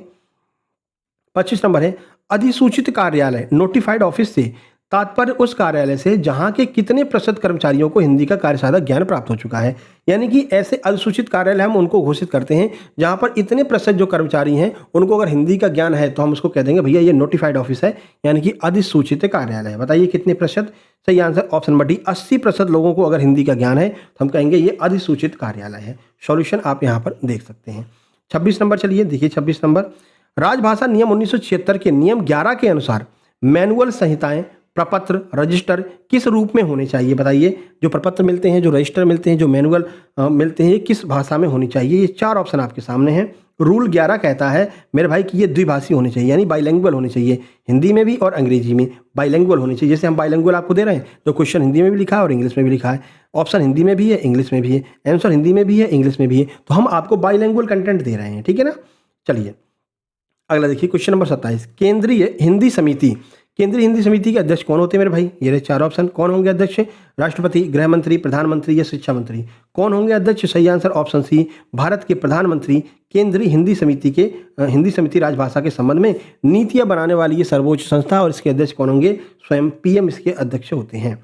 Speaker 1: 25 नंबर है, अधिसूचित कार्यालय नोटिफाइड ऑफिस से तात्पर्य उस कार्यालय से जहां के कितने प्रतिशत कर्मचारियों को हिंदी का कार्य साधक ज्ञान प्राप्त हो चुका है। यानी कि ऐसे अधिसूचित कार्यालय हम उनको घोषित करते हैं जहां पर इतने प्रतिशत जो कर्मचारी हैं उनको अगर हिंदी का ज्ञान है तो हम उसको कह देंगे भैया ये नोटिफाइड ऑफिस है, यानी कि अधिसूचित कार्यालय है। बताइए कितने प्रतिशत? सही आंसर ऑप्शन नंबर डी, 80% लोगों को अगर हिंदी का ज्ञान है तो हम कहेंगे ये अधिसूचित कार्यालय है। सॉल्यूशन आप यहाँ पर देख सकते हैं। 26 नंबर चलिए देखिए। 26 नंबर, राजभाषा नियम 1976 के नियम 11 के अनुसार मैनुअल संहिताएं, प्रपत्र, रजिस्टर किस रूप में होने चाहिए? बताइए, जो प्रपत्र मिलते हैं, जो रजिस्टर मिलते हैं, जो मैनुअल मिलते हैं, ये किस भाषा में होनी चाहिए? ये 4 ऑप्शन आपके सामने हैं। रूल 11 कहता है मेरे भाई कि ये द्विभाषी होने चाहिए, यानी बाइलैंग्वेज होने चाहिए। हिंदी में भी और अंग्रेजी में बाइलैंग्वेज होने चाहिए। जैसे हम बाइलैंग्वेज आपको दे रहे हैं तो क्वेश्चन हिंदी में भी लिखा है और इंग्लिश में भी लिखा है, ऑप्शन हिंदी में भी है, इंग्लिश में भी है, आंसर हिंदी में भी है, इंग्लिश में भी है। तो हम आपको बाइलैंग्वेज कंटेंट दे रहे हैं। ठीक है ना। चलिए अगला देखिए, क्वेश्चन नंबर 27, केंद्रीय हिंदी समिति। केंद्रीय हिंदी समिति के अध्यक्ष कौन होते हैं मेरे भाई? ये रहे 4 ऑप्शन। कौन होंगे अध्यक्ष? राष्ट्रपति, गृह मंत्री, प्रधानमंत्री या शिक्षा मंत्री? कौन होंगे अध्यक्ष? सही आंसर ऑप्शन सी, भारत के प्रधानमंत्री। केंद्रीय हिंदी समिति राजभाषा के संबंध में नीतियां बनाने वाली ये सर्वोच्च संस्था, और इसके अध्यक्ष कौन होंगे? स्वयं पीएम इसके अध्यक्ष होते हैं।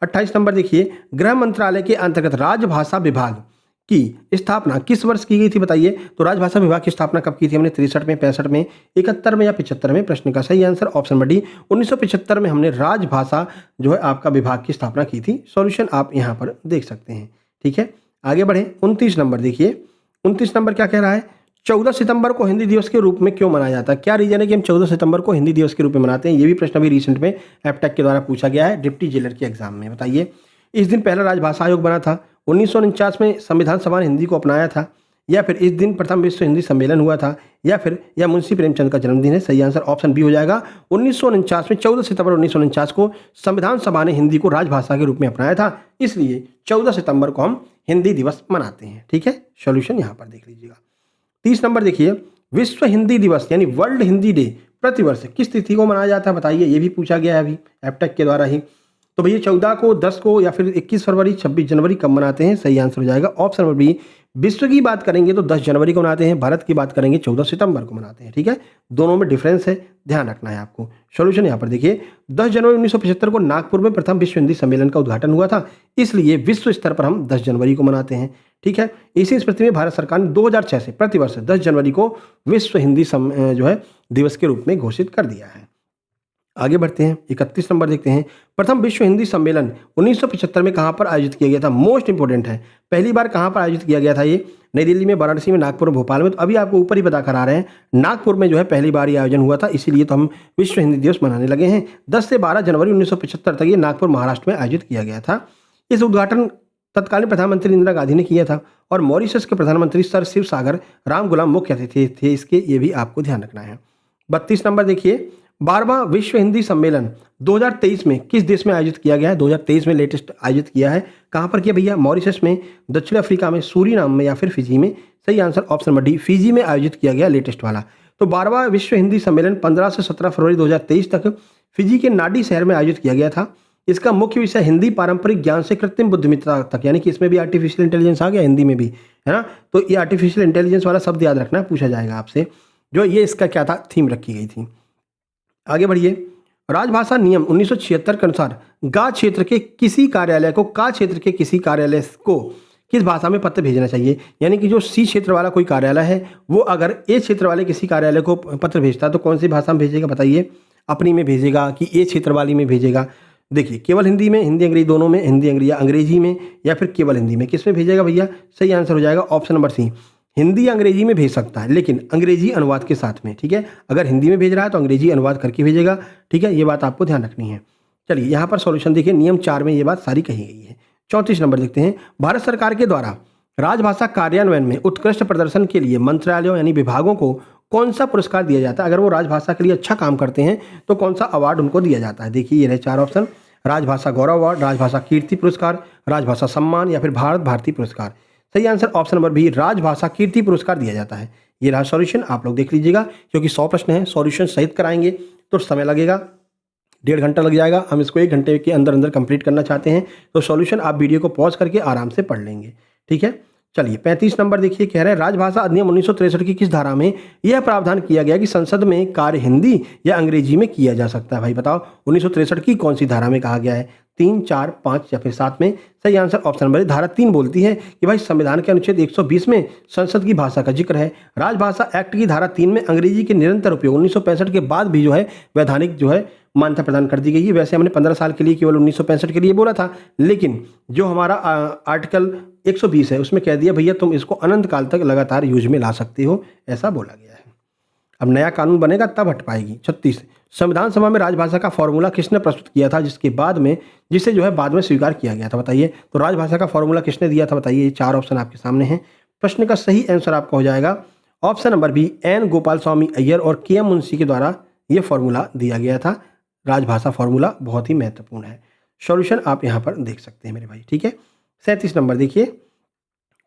Speaker 1: 28 नंबर देखिए, गृह मंत्रालय के अंतर्गत राजभाषा विभाग की स्थापना किस वर्ष की गई थी? बताइए। तो राजभाषा विभाग की स्थापना कब की थी हमने? 63 में, 65 में, 71 में या 75 में? प्रश्न का सही आंसर ऑप्शन नंबर डी, 1975 में हमने राजभाषा जो है आपका विभाग की स्थापना की थी। सॉल्यूशन आप यहाँ पर देख सकते हैं। ठीक है, आगे बढ़े। 29 नंबर देखिए। 29 नंबर क्या कह रहा है? 14 सितंबर को हिंदी दिवस के रूप में क्यों मनाया जाता है? क्या रीजन है कि हम 14 सितंबर को हिंदी दिवस के रूप में मनाते हैं? ये भी प्रश्न अभी रिसेंट में एप्टेक के द्वारा पूछा गया है डिप्टी जेलर के एग्जाम में। बताइए, इस दिन पहला राजभाषा आयोग बना था, 1949 में संविधान सभा ने हिंदी को अपनाया था, या फिर इस दिन प्रथम विश्व हिंदी सम्मेलन हुआ था, या फिर यह मुंशी प्रेमचंद का जन्मदिन है? सही आंसर ऑप्शन बी हो जाएगा। 1949 में 14 सितंबर 1949 को संविधान सभा ने हिंदी को राजभाषा के रूप में अपनाया था, इसलिए 14 सितंबर को हम हिंदी दिवस मनाते हैं। ठीक है, सॉल्यूशन यहाँ पर देख लीजिएगा। 30 नंबर देखिए, विश्व हिंदी दिवस यानी वर्ल्ड हिंदी डे प्रतिवर्ष किस तिथि को मनाया जाता है? बताइए, ये भी पूछा गया है अभी एप्टेक के द्वारा ही। तो भैया 14 को, 10 को, या फिर 21 फरवरी, 26 जनवरी कब मनाते हैं? सही आंसर हो जाएगा ऑप्शन नंबर बी। विश्व की बात करेंगे तो 10 जनवरी को मनाते हैं, भारत की बात करेंगे 14 सितंबर को मनाते हैं। ठीक है, दोनों में डिफरेंस है, ध्यान रखना है आपको। सॉल्यूशन यहाँ पर देखिए, 10 जनवरी 1975 को नागपुर में प्रथम विश्व हिंदी सम्मेलन का उद्घाटन हुआ था, इसलिए विश्व स्तर पर हम 10 जनवरी को मनाते हैं। ठीक है, इसी स्मृति में भारत सरकार ने 2006 से प्रतिवर्ष 10 जनवरी को विश्व हिंदी जो है दिवस के रूप में घोषित कर दिया है। आगे बढ़ते हैं। 31 नंबर देखते हैं, प्रथम विश्व हिंदी सम्मेलन 1975 में कहाँ पर आयोजित किया गया था? मोस्ट इंपोर्टेंट है, पहली बार कहाँ पर आयोजित किया गया था? ये नई दिल्ली में, वाराणसी में, नागपुर में, भोपाल में। तो अभी आपको ऊपर ही बता कर आ रहे हैं, नागपुर में जो है पहली बार ये आयोजन हुआ था, इसीलिए तो हम विश्व हिंदी दिवस मनाने लगे हैं। 10 से 12 जनवरी 1975 तक ये नागपुर महाराष्ट्र में आयोजित किया गया था। इस उद्घाटन तत्कालीन प्रधानमंत्री इंदिरा गांधी ने किया था, और मॉरिशस के प्रधानमंत्री सर शिव सागर राम गुलाम मुख्य अतिथि थे इसके, ये भी आपको ध्यान रखना है। 32 नंबर देखिए, 12वां विश्व हिंदी सम्मेलन 2023 में किस देश में आयोजित किया गया है? 2023 में लेटेस्ट आयोजित किया है। कहाँ पर किया भैया? मॉरिशस में, दक्षिण अफ्रीका में, सूरीनाम में, या फिर फिजी में? सही answer option number D, Fiji में आयोजित किया गया लेटेस्ट वाला। तो 12वां विश्व हिंदी सम्मेलन 15 से 17 फरवरी 2023 तक फिजी के नाडी शहर में आयोजित किया गया था। इसका मुख्य विषय हिंदी पारंपरिक ज्ञान से कृत्रिम बुद्धिमत्ता तक, यानी कि इसमें भी आर्टिफिशियल इंटेलिजेंस आ गया हिंदी में भी, है ना। तो ये आर्टिफिशियल इंटेलिजेंस वाला शब्द याद रखना, पूछा जाएगा आपसे। जो ये इसका क्या था, थीम रखी गई थी। आगे बढ़िए। राजभाषा नियम 1976 के अनुसार गा क्षेत्र के किसी कार्यालय को किस भाषा में पत्र भेजना चाहिए। यानी कि जो सी क्षेत्र वाला कोई कार्यालय है वो अगर ए क्षेत्र वाले किसी कार्यालय को पत्र भेजता है तो कौन सी भाषा में भेजेगा बताइए। अपनी में भेजेगा कि ए क्षेत्र वाली में भेजेगा। देखिए, केवल हिंदी में, हिंदी अंग्रेजी दोनों में, हिंदी अंग्रेजी या अंग्रेजी में, या फिर केवल हिंदी में, किस में भेजेगा भैया। सही आंसर हो जाएगा ऑप्शन नंबर सी, हिंदी अंग्रेजी में भेज सकता है, लेकिन अंग्रेजी अनुवाद के साथ में। ठीक है, अगर हिंदी में भेज रहा है तो अंग्रेजी अनुवाद करके भेजेगा। ठीक है, ये बात आपको ध्यान रखनी है। चलिए यहाँ पर सॉल्यूशन देखिए, नियम 4 में ये बात सारी कही गई है। 34 नंबर देखते हैं। भारत सरकार के द्वारा राजभाषा कार्यान्वयन में उत्कृष्ट प्रदर्शन के लिए मंत्रालयों यानी विभागों को कौन सा पुरस्कार दिया जाता है। अगर वो राजभाषा के लिए अच्छा काम करते हैं तो कौन सा अवार्ड उनको दिया जाता है। देखिए ये रहे 4 ऑप्शन, राजभाषा गौरव अवार्ड, राजभाषा कीर्ति पुरस्कार, राजभाषा सम्मान, या फिर भारत भारती पुरस्कार। सही आंसर ऑप्शन नंबर बी, राजभाषा कीर्ति पुरस्कार दिया जाता है। ये रहा सॉल्यूशन, आप लोग देख लीजिएगा, क्योंकि 100 प्रश्न है, सॉल्यूशन सहित कराएंगे तो समय लगेगा, 1.5 घंटा लग जाएगा। हम इसको 1 घंटे के अंदर अंदर कंप्लीट करना चाहते हैं, तो सॉल्यूशन आप वीडियो को पॉज करके आराम से पढ़ लेंगे। ठीक है, चलिए 35 नंबर देखिए, कह रहे हैं राजभाषा अधिनियम 1963 की किस धारा में यह प्रावधान किया गया कि संसद में कार्य हिंदी या अंग्रेजी में किया जा सकता है। भाई बताओ 1963 की कौन सी धारा में कहा गया है, 3, 4, 5 या फिर 7 में। सही आंसर ऑप्शन नंबर धारा 3 बोलती है कि भाई संविधान के अनुच्छेद 120 में संसद की भाषा का जिक्र है। राजभाषा एक्ट की धारा 3 में अंग्रेजी के निरंतर उपयोग 1965 के बाद भी जो है वैधानिक जो है मान्यता प्रदान कर दी गई है। वैसे हमने 15 साल के लिए केवल 1965 के लिए बोला था, लेकिन जो हमारा आर्टिकल 120 है उसमें कह दिया भैया तुम इसको अनंत काल तक लगातार यूज में ला सकते हो, ऐसा बोला गया है। अब नया कानून बनेगा तब हट पाएगी। 36, संविधान सभा में राजभाषा का फॉर्मूला किसने प्रस्तुत किया था जिसे जो है बाद में स्वीकार किया गया था। बताइए, तो राजभाषा का फॉर्मूला किसने दिया था बताइए। ये 4 ऑप्शन आपके सामने हैं। प्रश्न का सही आंसर आपका हो जाएगा option number B, N Gopal Swami Ayyar और के एम मुंशी के द्वारा ये फॉर्मूला दिया गया था। राजभाषा फॉर्मूला बहुत ही महत्वपूर्ण है। सॉल्यूशन आप यहाँ पर देख सकते हैं मेरे भाई। ठीक है, 37 नंबर देखिए,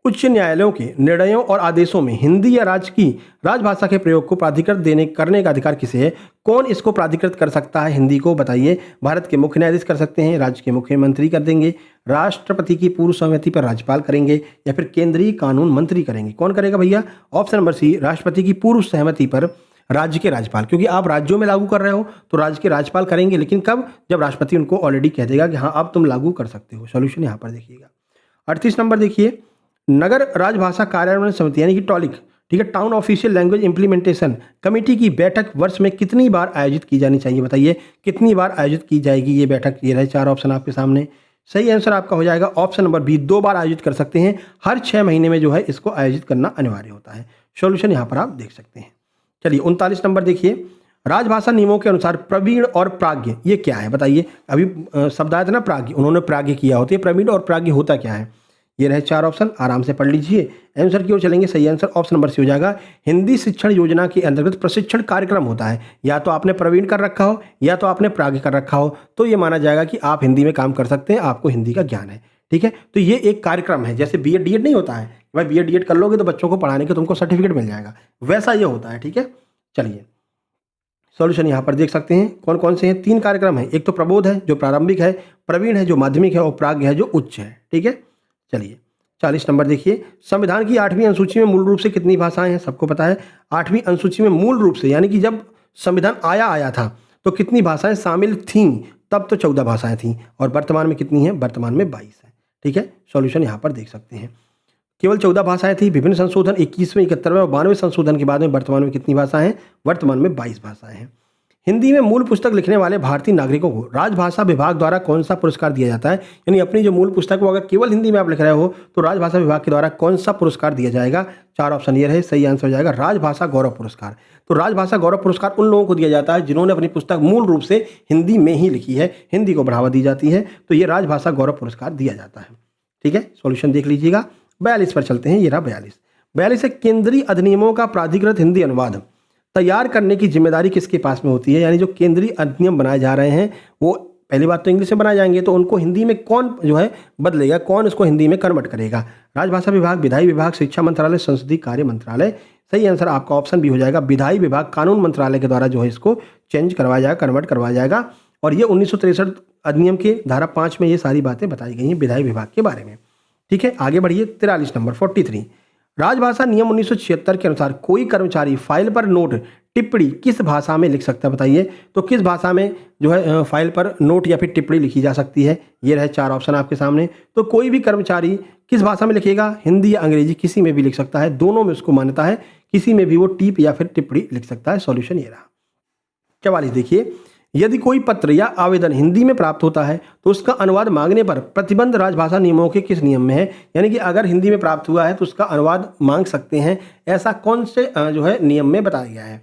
Speaker 1: उच्च न्यायालयों के निर्णयों और आदेशों में हिंदी या राजभाषा के प्रयोग को प्राधिकृत करने का अधिकार किसे है। कौन इसको प्राधिकृत कर सकता है हिंदी को बताइए। भारत के मुख्य न्यायाधीश कर सकते हैं, राज्य के मुख्यमंत्री कर देंगे, राष्ट्रपति की पूर्व सहमति पर राज्यपाल करेंगे, या फिर केंद्रीय कानून मंत्री करेंगे। कौन करेगा भैया, ऑप्शन नंबर सी, राष्ट्रपति की पूर्व सहमति पर राज्य के राज्यपाल, क्योंकि आप राज्यों में लागू कर रहे हो तो राज्य के राज्यपाल करेंगे, लेकिन कब, जब राष्ट्रपति उनको ऑलरेडी कह देगा कि हाँ अब तुम लागू कर सकते हो। सॉल्यूशन यहाँ पर देखिएगा। 38 नंबर देखिए, नगर राजभाषा कार्यान्वयन समिति यानी कि टॉलिक, ठीक है, town official language implementation committee की बैठक वर्ष में कितनी बार आयोजित की जानी चाहिए। बताइए कितनी बार आयोजित की जाएगी ये बैठक। ये रहे 4 ऑप्शन आपके सामने। सही आंसर आपका हो जाएगा ऑप्शन नंबर बी, 2 बार आयोजित कर सकते हैं। हर 6 महीने में जो है इसको आयोजित करना अनिवार्य होता है। सॉल्यूशन यहाँ पर आप देख सकते हैं। चलिए 39 नंबर देखिए, राजभाषा नियमों के अनुसार प्रवीण और प्राज्ञ ये क्या है बताइए। अभी शब्द आया था ना प्राज्ञ, उन्होंने प्राज्ञ किया होती है। प्रवीण और प्राज्ञ होता क्या है। ये रहे 4 ऑप्शन, आराम से पढ़ लीजिए। आंसर की ओर चलेंगे, सही आंसर ऑप्शन नंबर सी हो जाएगा। हिंदी शिक्षण योजना के अंतर्गत प्रशिक्षण कार्यक्रम होता है, या तो आपने प्रवीण कर रखा हो या तो आपने प्राज्ञ कर रखा हो, तो ये माना जाएगा कि आप हिंदी में काम कर सकते हैं, आपको हिंदी का ज्ञान है। ठीक है, तो ये एक कार्यक्रम है, जैसे बीएड डीएड नहीं होता है भाई, बीएड डीएड कर लोगे तो बच्चों को पढ़ाने के तुमको सर्टिफिकेट मिल जाएगा, वैसा ये होता है। ठीक है, चलिए सॉल्यूशन यहाँ पर देख सकते हैं कौन कौन से हैं। 3 कार्यक्रम है, एक तो प्रबोध है जो प्रारंभिक है, प्रवीण है जो माध्यमिक है, और प्राज्ञ है जो उच्च है। ठीक है, चलिए 40 नंबर देखिए, संविधान की 8वीं अनुसूची में मूल रूप से कितनी भाषाएं हैं। सबको पता है 8वीं अनुसूची में मूल रूप से, यानी कि जब संविधान आया था तो कितनी भाषाएं शामिल थीं, तब तो 14 भाषाएं थीं, और वर्तमान में कितनी हैं, वर्तमान में 22 है। ठीक है, सॉल्यूशन यहाँ पर देख सकते हैं, केवल 14 भाषाएं थी। विभिन्न संशोधन 21वें, 71वें और 92वें संशोधन के बाद में वर्तमान में कितनी भाषाएं हैं, वर्तमान में 22 भाषाएं हैं। हिंदी में मूल पुस्तक लिखने वाले भारतीय नागरिकों को राजभाषा विभाग द्वारा कौन सा पुरस्कार दिया जाता है। यानी अपनी जो मूल पुस्तक वो अगर केवल हिंदी में आप लिख रहे हो तो राजभाषा विभाग के द्वारा कौन सा पुरस्कार दिया जाएगा। 4 ऑप्शन ये रहे, सही आंसर हो जाएगा राजभाषा गौरव पुरस्कार। तो राजभाषा गौरव पुरस्कार उन लोगों को दिया जाता है जिन्होंने अपनी पुस्तक मूल रूप से हिंदी में ही लिखी है, हिंदी को बढ़ावा दी जाती है, तो ये राजभाषा गौरव पुरस्कार दिया जाता है। ठीक है, सॉल्यूशन देख लीजिएगा। 42 पर चलते हैं, ये रहा 42 है, केंद्रीय अधिनियमों का प्राधिकृत हिंदी अनुवाद तैयार करने की जिम्मेदारी किसके पास में होती है। यानी जो केंद्रीय अधिनियम बनाए जा रहे हैं वो पहली बात तो इंग्लिश में बनाए जाएंगे, तो उनको हिंदी में कौन जो है बदलेगा, कौन इसको हिंदी में कन्वर्ट करेगा? राजभाषा विभाग, विधायी विभाग, शिक्षा मंत्रालय, संसदीय कार्य मंत्रालय। सही आंसर आपका ऑप्शन बी हो जाएगा, विधायी विभाग, कानून मंत्रालय के द्वारा जो है इसको चेंज करवाया जाएगा, कन्वर्ट करवाया जाएगा। और ये 1963 अधिनियम के धारा 5 में ये सारी बातें बताई गई हैं विधायी विभाग के बारे में। ठीक है, आगे बढ़िए। 43 नंबर 43, राजभाषा नियम 1976 के अनुसार कोई कर्मचारी फाइल पर नोट टिप्पणी किस भाषा में लिख सकता है? बताइए, तो किस भाषा में जो है फाइल पर नोट या फिर टिप्पणी लिखी जा सकती है? ये रहे 4 ऑप्शन आपके सामने। तो कोई भी कर्मचारी किस भाषा में लिखेगा? हिंदी या अंग्रेजी, किसी में भी लिख सकता है, दोनों में उसको मान्यता है, किसी में भी वो टिप या फिर टिप्पणी लिख सकता है। सॉल्यूशन ये रहा। 44 देखिए, यदि कोई पत्र या आवेदन हिंदी में प्राप्त होता है तो उसका अनुवाद मांगने पर प्रतिबंध राजभाषा नियमों के किस नियम में है? यानी कि अगर हिंदी में प्राप्त हुआ है तो उसका अनुवाद मांग सकते हैं, ऐसा कौन से जो है नियम में बताया गया है?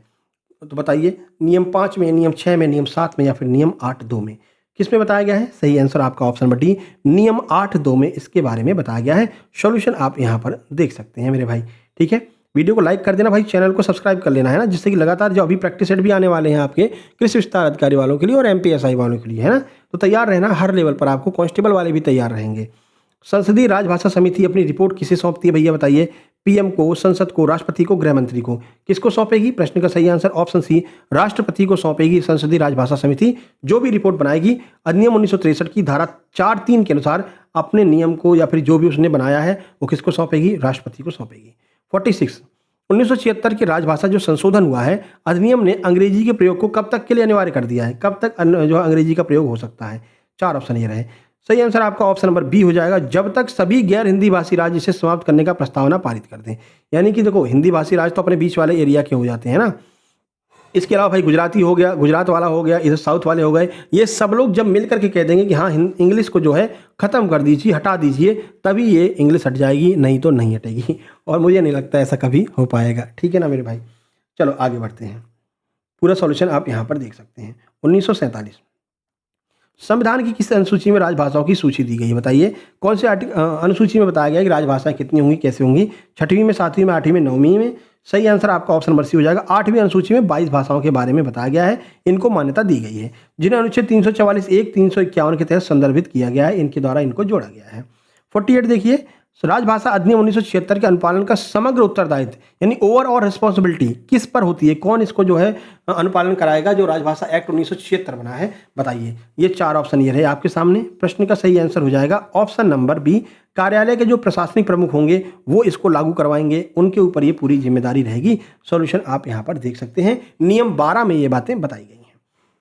Speaker 1: तो बताइए, नियम 5 में, नियम 6 में, नियम 7 में या फिर नियम 8(2) में? किस में बताया गया है? सही आंसर आपका ऑप्शन नंबर डी, नियम 8(2) में इसके बारे में बताया गया है। सॉल्यूशन आप यहाँ पर देख सकते हैं मेरे भाई। ठीक है, वीडियो को लाइक कर देना भाई, चैनल को सब्सक्राइब कर लेना है ना, जिससे कि लगातार जो अभी प्रैक्टिस सेट भी आने वाले हैं आपके कृषि विस्तार अधिकारी वालों के लिए और MPSI वालों के लिए, है ना, तो तैयार रहना। हर लेवल पर आपको कांस्टेबल वाले भी तैयार रहेंगे। संसदीय राजभाषा समिति अपनी रिपोर्ट किसे सौंपती है भैया? बताइए, PM को, संसद को, राष्ट्रपति को, गृह मंत्री को? किसको सौंपेगी? प्रश्न का सही आंसर ऑप्शन सी, राष्ट्रपति को सौंपेगी संसदीय राजभाषा समिति। जो भी रिपोर्ट बनाएगी अधिनियम 1963 की धारा 4(3) के अनुसार अपने नियम को या फिर जो भी उसने बनाया है वो किसको सौंपेगी? राष्ट्रपति को सौंपेगी। 46, 1976 की राजभाषा जो संशोधन हुआ है, अधिनियम ने अंग्रेजी के प्रयोग को कब तक के लिए अनिवार्य कर दिया है? कब तक जो अंग्रेजी का प्रयोग हो सकता है? 4 ऑप्शन ये रहे। सही आंसर आपका ऑप्शन नंबर बी हो जाएगा, जब तक सभी गैर हिंदी भाषी राज्य इसे समाप्त करने का प्रस्तावना पारित कर दें। यानी कि देखो, हिंदी भाषी राज्य तो अपने बीच वाले एरिया के हो जाते हैं ना, इसके अलावा भाई गुजराती हो गया, गुजरात वाला हो गया, इधर साउथ वाले हो गए, ये सब लोग जब मिल करके कह देंगे कि हाँ इंग्लिश को जो है ख़त्म कर दीजिए, हटा दीजिए, तभी ये इंग्लिश हट जाएगी, नहीं तो नहीं हटेगी। और मुझे नहीं लगता ऐसा कभी हो पाएगा। ठीक है ना मेरे भाई, चलो आगे बढ़ते हैं। पूरा सॉल्यूशन आप यहाँ पर देख सकते हैं। 1947, संविधान की किस अनुसूची में राजभाषाओं की सूची दी गई है? बताइए, कौन से अनुसूची में बताया गया है कि राजभाषाएं कितनी होंगी, कैसे होंगी? 6वीं में, 7वीं में, 8वीं में, 9वीं में? सही आंसर आपका ऑप्शन नंबर सी हो जाएगा, 8वीं अनुसूची में 22 भाषाओं के बारे में बताया गया है, इनको मान्यता दी गई है, जिन्हें अनुच्छेद 344(1), 351 के तहत संदर्भित किया गया है, इनके द्वारा इनको जोड़ा गया है। 48 देखिए, राजभाषा अधिनियम 1976 के अनुपालन का समग्र उत्तरदायित्व यानी ओवरऑल रिस्पॉन्सिबिलिटी किस पर होती है? कौन इसको जो है अनुपालन कराएगा जो राजभाषा एक्ट 1976 बना है? बताइए, ये 4 ऑप्शन ये रहे आपके सामने। प्रश्न का सही आंसर हो जाएगा ऑप्शन नंबर बी, कार्यालय के जो प्रशासनिक प्रमुख होंगे वो इसको लागू करवाएंगे, उनके ऊपर ये पूरी जिम्मेदारी रहेगी। सॉल्यूशन आप यहाँ पर देख सकते हैं, नियम 12 में ये बातें बताई गई हैं।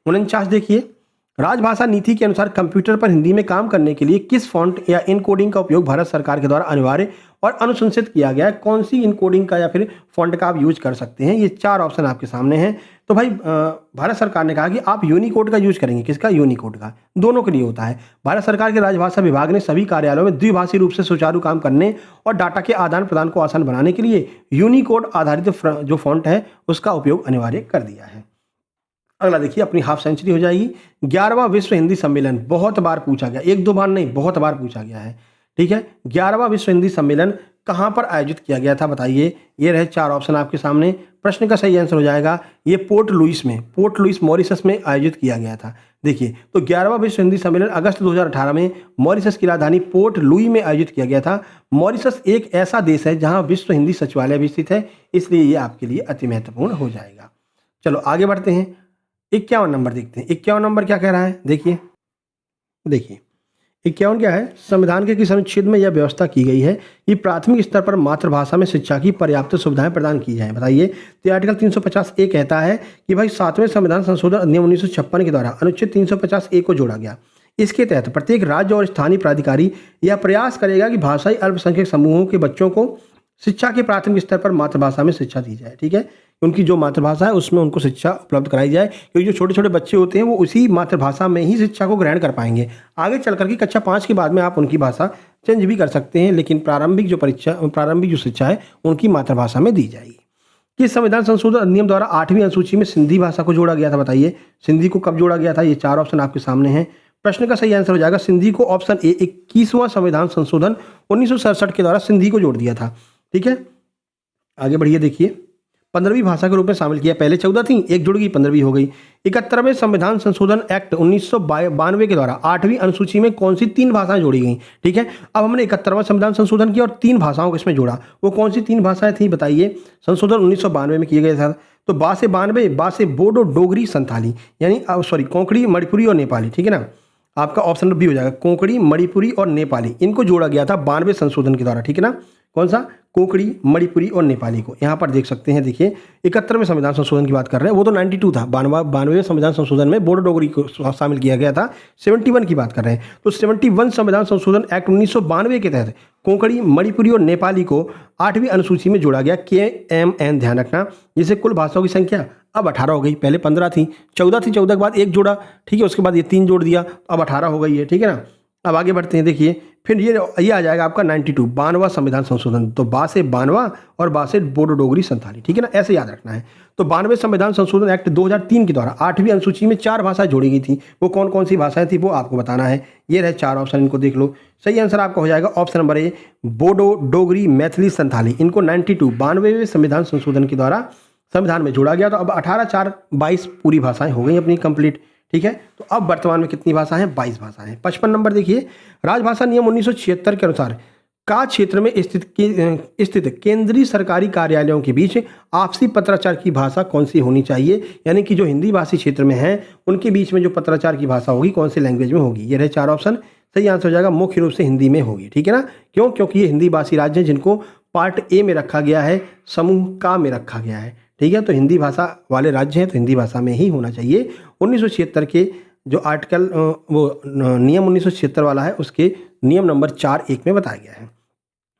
Speaker 1: 49 देखिए, राजभाषा नीति के अनुसार कंप्यूटर पर हिंदी में काम करने के लिए किस फॉन्ट या इनकोडिंग का उपयोग भारत सरकार के द्वारा अनिवार्य और अनुशंसित किया गया है? कौन सी इनकोडिंग का या फिर फॉन्ट का आप यूज कर सकते हैं? ये 4 ऑप्शन आपके सामने हैं। तो भाई भारत सरकार ने कहा कि आप यूनिकोड का यूज करेंगे। किसका? यूनिकोड का। दोनों के लिए होता है। भारत सरकार के राजभाषा विभाग ने सभी कार्यालयों में द्विभाषी रूप से सुचारू काम करने और डाटा के आदान प्रदान को आसान बनाने के लिए यूनिकोड आधारित जो फॉन्ट है उसका उपयोग अनिवार्य कर दिया है। अगला देखिए, अपनी हाफ सेंचुरी हो जाएगी। 11वां विश्व हिंदी सम्मेलन बहुत बार पूछा गया, 1-2 बार नहीं, बहुत बार पूछा गया है। ठीक है, 11वां विश्व हिंदी सम्मेलन कहाँ पर आयोजित किया गया था? बताइए, ये रहे 4 ऑप्शन आपके सामने। प्रश्न का सही आंसर हो जाएगा ये पोर्ट लुइस में, पोर्ट लुइस मॉरिशस में आयोजित किया गया था। देखिए, तो 11वां विश्व हिंदी सम्मेलन अगस्त 2018 में मॉरिशस की राजधानी पोर्ट लुई में आयोजित किया गया था। मॉरिशस एक ऐसा देश है जहाँ विश्व हिंदी सचिवालय भी स्थित है, इसलिए ये आपके लिए अति महत्वपूर्ण हो जाएगा। चलो आगे बढ़ते हैं, 51 नंबर देखते हैं। 51 नंबर क्या कह रहा है? देखिए 51 क्या है? संविधान के किस अनुच्छेद में यह व्यवस्था की गई है कि प्राथमिक स्तर पर मातृभाषा में शिक्षा की पर्याप्त सुविधाएं प्रदान की जाएं? बताइए। तो आर्टिकल 350(a) कहता है कि भाई 7वें संविधान संशोधन अधिनियम 1956 के द्वारा अनुच्छेद 350(a) को जोड़ा गया। इसके तहत प्रत्येक राज्य और स्थानीय प्राधिकारी यह प्रयास करेगा कि भाषाई अल्पसंख्यक समूहों के बच्चों को शिक्षा के प्राथमिक स्तर पर मातृभाषा में शिक्षा दी जाए। ठीक है, उनकी जो मातृभाषा है उसमें उनको शिक्षा उपलब्ध कराई जाए, क्योंकि जो छोटे छोटे बच्चे होते हैं वो उसी मातृभाषा में ही शिक्षा को ग्रहण कर पाएंगे। आगे चल करके कक्षा 5 के बाद में आप उनकी भाषा चेंज भी कर सकते हैं, लेकिन प्रारंभिक जो शिक्षा है उनकी मातृभाषा में दी जाएगी। किस संविधान संशोधन अधिनियम द्वारा 8वीं अनुसूची में सिंधी भाषा को जोड़ा गया था? बताइए, सिंधी को कब जोड़ा गया था? ये 4 ऑप्शन आपके सामने हैं। प्रश्न का सही आंसर हो जाएगा सिंधी को ऑप्शन ए, 21वां संविधान संशोधन 1967 के द्वारा सिंधी को जोड़ दिया था। ठीक है, आगे बढ़िए। देखिए 15वीं भाषा के रूप में शामिल किया। पहले 14 थी, एक जुड़ गई 15वीं हो गई। 71वें संविधान संशोधन एक्ट 1992 के द्वारा 8वीं अनुसूची में कौन सी 3 भाषाएं जोड़ी गई? ठीक है, अब हमने 71वां संविधान संशोधन किया और 3 भाषाओं को इसमें जोड़ा। वो कौन सी 3 भाषाएं थी बताइए? संशोधन 1992 में किया गया था। तो बा से 92, बा से बोडो, डोगरी, संथाली, यानी सॉरी कोंकणी, मणिपुरी और नेपाली। ठीक है ना, आपका ऑप्शन बी हो जाएगा, कोंकणी, मणिपुरी और नेपाली। इनको जोड़ा गया था 92 संशोधन के द्वारा। ठीक है ना, कौन सा? कोंकणी, मणिपुरी और नेपाली को। यहाँ पर देख सकते हैं, देखिए 71वें संविधान संशोधन की बात कर रहे हैं, वो तो 92 था। 92वें संविधान संशोधन में बोडो डोगरी को शामिल किया गया था। 71 की बात कर रहे हैं, तो 71 संविधान संशोधन एक्ट 1992 के तहत कोंकणी, मणिपुरी और नेपाली को 8वीं अनुसूची में जोड़ा गया। KMN ध्यान रखना, जिससे कुल भाषाओं की संख्या अब 18 हो गई। पहले 15 थी, 14 थी, 14 के बाद एक जोड़ा। ठीक है, उसके बाद ये 3 जोड़ दिया, अब 18 हो गई है। ठीक है ना, अब आगे बढ़ते हैं। देखिए फिर ये आ जाएगा आपका 92, 92वां संविधान संशोधन। तो बा से 92 और बा से बोडो, डोगरी, संथाली। ठीक है ना, ऐसे याद रखना है। तो 92वें संविधान संशोधन एक्ट 2003 के द्वारा 8वीं अनुसूची में 4 भाषाएं जोड़ी गई थी। वो कौन कौन सी भाषाएं थी वो आपको बताना है। ये रहे 4 ऑप्शन, इनको देख लो। सही आंसर आपका हो जाएगा option number A, Bodo, Dogri, Maithili, Santhali. इनको 92वें संविधान संशोधन के द्वारा संविधान में जोड़ा गया। तो अब 18/4/22 पूरी भाषाएं हो गई अपनी कंप्लीट। ठीक है, तो अब वर्तमान में कितनी भाषा है? 22 भाषाएं हैं। 55 नंबर देखिए, राजभाषा नियम 1976 के अनुसार का क्षेत्र में स्थित केंद्रीय सरकारी कार्यालयों के बीच आपसी पत्राचार की भाषा कौन सी होनी चाहिए? यानी कि जो हिंदी भाषी क्षेत्र में है उनके बीच में जो पत्राचार की भाषा होगी कौन सी लैंग्वेज में होगी? ये रहे 4 ऑप्शन। सही आंसर हो जाएगा मुख्य रूप से हिंदी में होगी। ठीक है ना, क्यों? क्योंकि ये हिंदी भाषी राज्य हैं जिनको पार्ट ए में रखा गया है, समूह का में रखा गया है। ठीक है, तो हिंदी भाषा वाले राज्य हैं तो हिंदी भाषा में ही होना चाहिए। 1976 के जो आर्टिकल वो नियम 1976 वाला है, उसके नियम नंबर 4(1) में बताया गया है।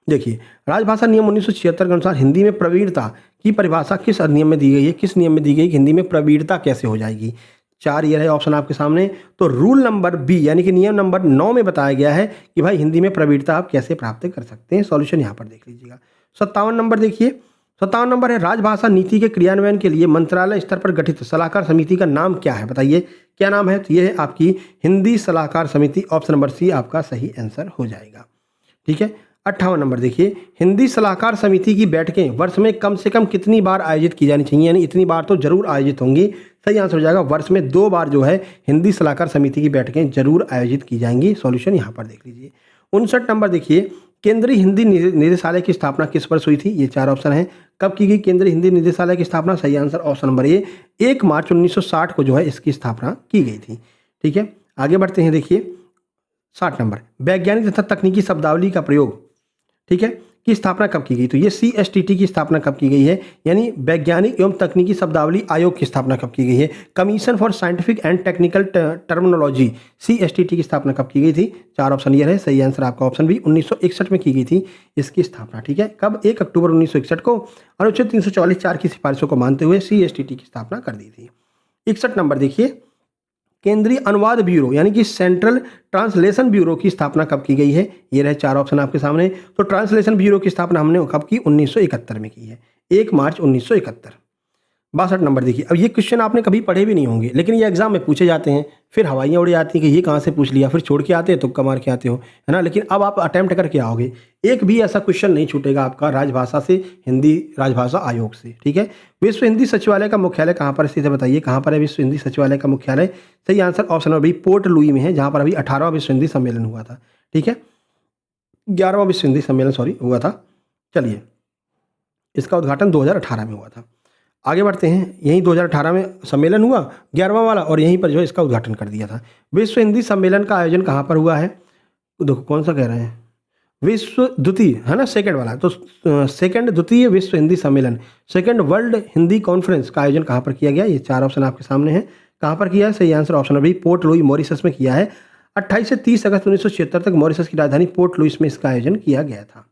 Speaker 1: देखिए, राजभाषा नियम 1976 के अनुसार हिंदी में प्रवीणता की परिभाषा किस अधिनियम में दी गई है? किस नियम में दी गई कि हिंदी में प्रवीणता कैसे हो जाएगी? 4 ये रहे ऑप्शन आपके सामने। तो रूल नंबर बी यानी कि नियम नंबर 9 में बताया गया है कि भाई हिंदी में प्रवीणता आप कैसे प्राप्त कर सकते हैं। सॉल्यूशन यहाँ पर देख लीजिएगा। 57 नंबर देखिए, 57 नंबर है, राजभाषा नीति के क्रियान्वयन के लिए मंत्रालय स्तर पर गठित सलाहकार समिति का नाम क्या है? बताइए क्या नाम है? तो ये है आपकी हिंदी सलाहकार समिति। ऑप्शन नंबर सी आपका सही आंसर हो जाएगा। ठीक है, 58 नंबर देखिए, हिंदी सलाहकार समिति की बैठकें वर्ष में कम से कम कितनी बार आयोजित की जानी चाहिए? यानी इतनी बार तो जरूर आयोजित होंगी। सही आंसर हो जाएगा वर्ष में 2 बार जो है हिंदी सलाहकार समिति की बैठकें जरूर आयोजित की जाएंगी। सॉल्यूशन यहाँ पर देख लीजिए। 59 नंबर देखिए, केंद्रीय हिंदी निदेशालय की स्थापना किस वर्ष हुई थी? ये 4 ऑप्शन है। कब की गई केंद्रीय हिंदी निदेशालय की स्थापना? सही आंसर ऑप्शन नंबर ए, 1 मार्च 1960 को जो है इसकी स्थापना की गई थी। ठीक है, आगे बढ़ते हैं। देखिए 60 नंबर, वैज्ञानिक तथा तकनीकी शब्दावली का प्रयोग, ठीक है, की स्थापना कब की गई? तो ये CSTT की स्थापना कब की गई है? यानी वैज्ञानिक एवं तकनीकी शब्दावली आयोग की स्थापना कब की गई है? Commission for scientific and technical terminology, CSTT की स्थापना कब की गई थी? 4 ऑप्शन ये रहे। सही आंसर आपका ऑप्शन बी, 1961 में की गई थी इसकी स्थापना। ठीक है, कब? 1 अक्टूबर 1961 को अनुच्छेद 344(4) की सिफारिशों को मानते हुए CSTT की स्थापना कर दी थी। 61 नंबर देखिए, केंद्रीय अनुवाद ब्यूरो यानी कि सेंट्रल ट्रांसलेशन ब्यूरो की स्थापना कब की गई है? ये रहे 4 ऑप्शन आपके सामने। तो ट्रांसलेशन ब्यूरो की स्थापना हमने कब की? 1971 में की है, 1 मार्च 1971। 62 नंबर देखिए, अब ये क्वेश्चन आपने कभी पढ़े भी नहीं होंगे लेकिन ये एग्जाम में पूछे जाते हैं, फिर हवाइयाँ उड़ जाती हैं कि ये कहाँ से पूछ लिया, फिर छोड़ के आते हैं तुक्का मार के आते हो, है ना। लेकिन अब आप अटेम्प्ट करके आओगे, एक भी ऐसा क्वेश्चन नहीं छूटेगा आपका राजभाषा से, हिंदी राजभाषा आयोग से। ठीक है, विश्व हिंदी सचिवालय का मुख्यालय कहाँ पर स्थित है? बताइए कहाँ पर है विश्व हिंदी सचिवालय का मुख्यालय? सही answer option number B, Port Louis में है, जहाँ पर अभी 18वां विश्व हिंदी सम्मेलन हुआ था। ठीक है, 11वां विश्व हिंदी सम्मेलन हुआ था। चलिए, इसका उद्घाटन 2018 में हुआ था। आगे बढ़ते हैं, यहीं 2018 में सम्मेलन हुआ 11वां वाला, और यहीं पर जो है इसका उद्घाटन कर दिया था। विश्व हिंदी सम्मेलन का आयोजन कहाँ पर हुआ है? देखो कौन सा कह रहे हैं, विश्व द्वितीय है ना, सेकंड वाला। तो सेकंड द्वितीय विश्व हिंदी सम्मेलन, सेकंड वर्ल्ड हिंदी कॉन्फ्रेंस का आयोजन कहाँ पर किया गया? ये 4 ऑप्शन आपके सामने हैं। कहाँ पर किया है? सही answer option number B, Port Louis Mauritius में किया है। 28 से 30 अगस्त 1976 तक मॉरिशस की राजधानी पोर्ट लुइस में इसका आयोजन किया गया था।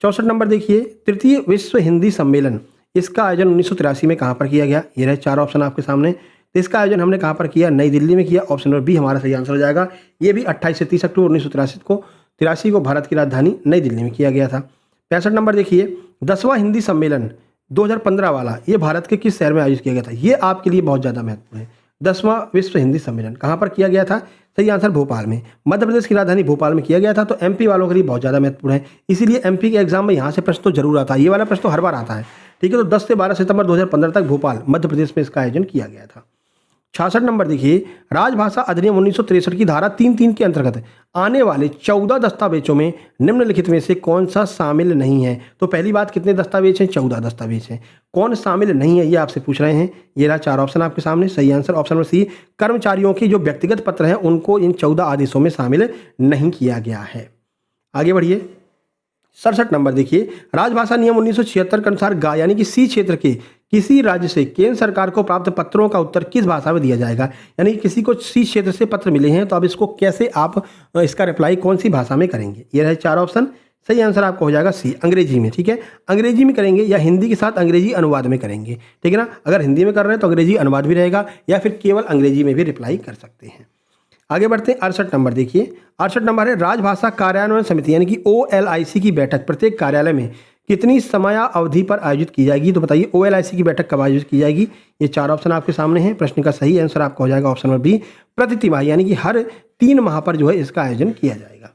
Speaker 1: 64 नंबर देखिए, तृतीय विश्व हिंदी सम्मेलन, इसका आयोजन 1983 में कहाँ पर किया गया? ये रहे 4 ऑप्शन आपके सामने। तो इसका आयोजन हमने कहाँ पर किया? नई दिल्ली में किया। ऑप्शन नंबर बी हमारा सही आंसर हो जाएगा। ये भी 28 से 30 अक्टूबर 1983 को भारत की राजधानी नई दिल्ली में किया गया था। 65 नंबर देखिए, 10वां हिंदी सम्मेलन 2015 वाला, ये भारत के किस शहर में आयोजित किया गया था? ये आपके लिए बहुत ज़्यादा महत्वपूर्ण है। 10वां विश्व हिंदी सम्मेलन कहाँ पर किया गया था? सही आंसर भोपाल में, मध्य प्रदेश की राजधानी भोपाल में किया गया था। तो MP वालों के लिए बहुत ज़्यादा महत्वपूर्ण है, इसीलिए MP के एग्जाम में यहाँ से प्रश्न तो जरूर आता है। ये वाला प्रश्न तो हर बार आता है, ठीक है, तो 10 से 12 सितंबर 2015 तक भोपाल मध्य प्रदेश में इसका आयोजन किया गया था। 66 नंबर देखिए, राजभाषा अधिनियम 1963 की धारा 3(3) के अंतर्गत आने वाले 14 दस्तावेजों में निम्नलिखित में से कौन सा शामिल नहीं है। तो पहली बात, कितने दस्तावेज हैं? 14 दस्तावेज हैं। कौन शामिल नहीं है ये आपसे पूछ रहे हैं। ये रहा 4 ऑप्शन आपके सामने। सही आंसर ऑप्शन नंबर सी, कर्मचारियों की जो व्यक्तिगत पत्र हैं उनको इन 14 आदेशों में शामिल नहीं किया गया है। आगे बढ़िए, 67 नंबर देखिए, राजभाषा नियम 1976 के अनुसार गा यानी कि सी क्षेत्र के किसी राज्य से केंद्र सरकार को प्राप्त पत्रों का उत्तर किस भाषा में दिया जाएगा। यानी किसी को सी क्षेत्र से पत्र मिले हैं तो अब इसको कैसे आप इसका रिप्लाई कौन सी भाषा में करेंगे। ये रहे 4 ऑप्शन। सही आंसर आपका हो जाएगा सी, अंग्रेजी में। ठीक है, अंग्रेजी में करेंगे या हिंदी के साथ अंग्रेजी अनुवाद में करेंगे। ठीक है ना, अगर हिंदी में कर रहे हैं तो अंग्रेजी अनुवाद भी रहेगा या फिर केवल अंग्रेजी में भी रिप्लाई कर सकते हैं। आगे बढ़ते हैं, 68 नंबर देखिए, 68 नंबर है, राजभाषा कार्यान्वयन समिति यानी कि OLIC की बैठक प्रत्येक कार्यालय में कितनी समयावधि पर आयोजित की जाएगी। तो बताइए OLIC की बैठक कब आयोजित की जाएगी। ये 4 ऑप्शन आपके सामने हैं। प्रश्न का सही आंसर आपका हो जाएगा ऑप्शन नंबर बी, प्रति तिमाही यानी कि हर 3 माह पर जो है इसका आयोजन किया जाएगा।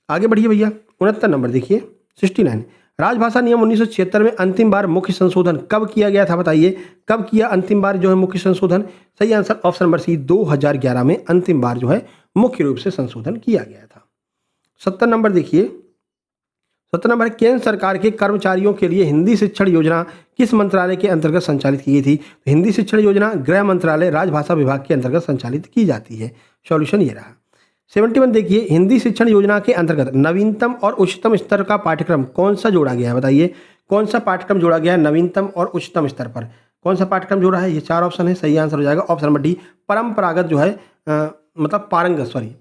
Speaker 1: आगे बढ़िए भैया, 69 नंबर देखिए, 69, राजभाषा नियम 1976 में अंतिम बार मुख्य संशोधन कब किया गया था। बताइए कब किया अंतिम बार जो है मुख्य संशोधन। सही आंसर ऑप्शन नंबर सी, 2011 में अंतिम बार जो है मुख्य रूप से संशोधन किया गया था। 70 नंबर देखिए, 70 नंबर, केंद्र सरकार के कर्मचारियों के लिए हिंदी शिक्षण योजना किस मंत्रालय के अंतर्गत संचालित की गई थी। तो हिंदी शिक्षण योजना गृह मंत्रालय राजभाषा विभाग के अंतर्गत संचालित की जाती है। सॉल्यूशन ये रहा। 71 देखिए, हिंदी शिक्षण योजना के अंतर्गत नवीनतम और उच्चतम स्तर का पाठ्यक्रम कौन सा जोड़ा गया है। बताइए कौन सा पाठ्यक्रम जोड़ा गया है नवीनतम और उच्चतम स्तर पर, कौन सा पाठ्यक्रम जोड़ा है। ये 4 ऑप्शन है। सही आंसर हो जाएगा ऑप्शन नंबर डी, परंपरागत जो है मतलब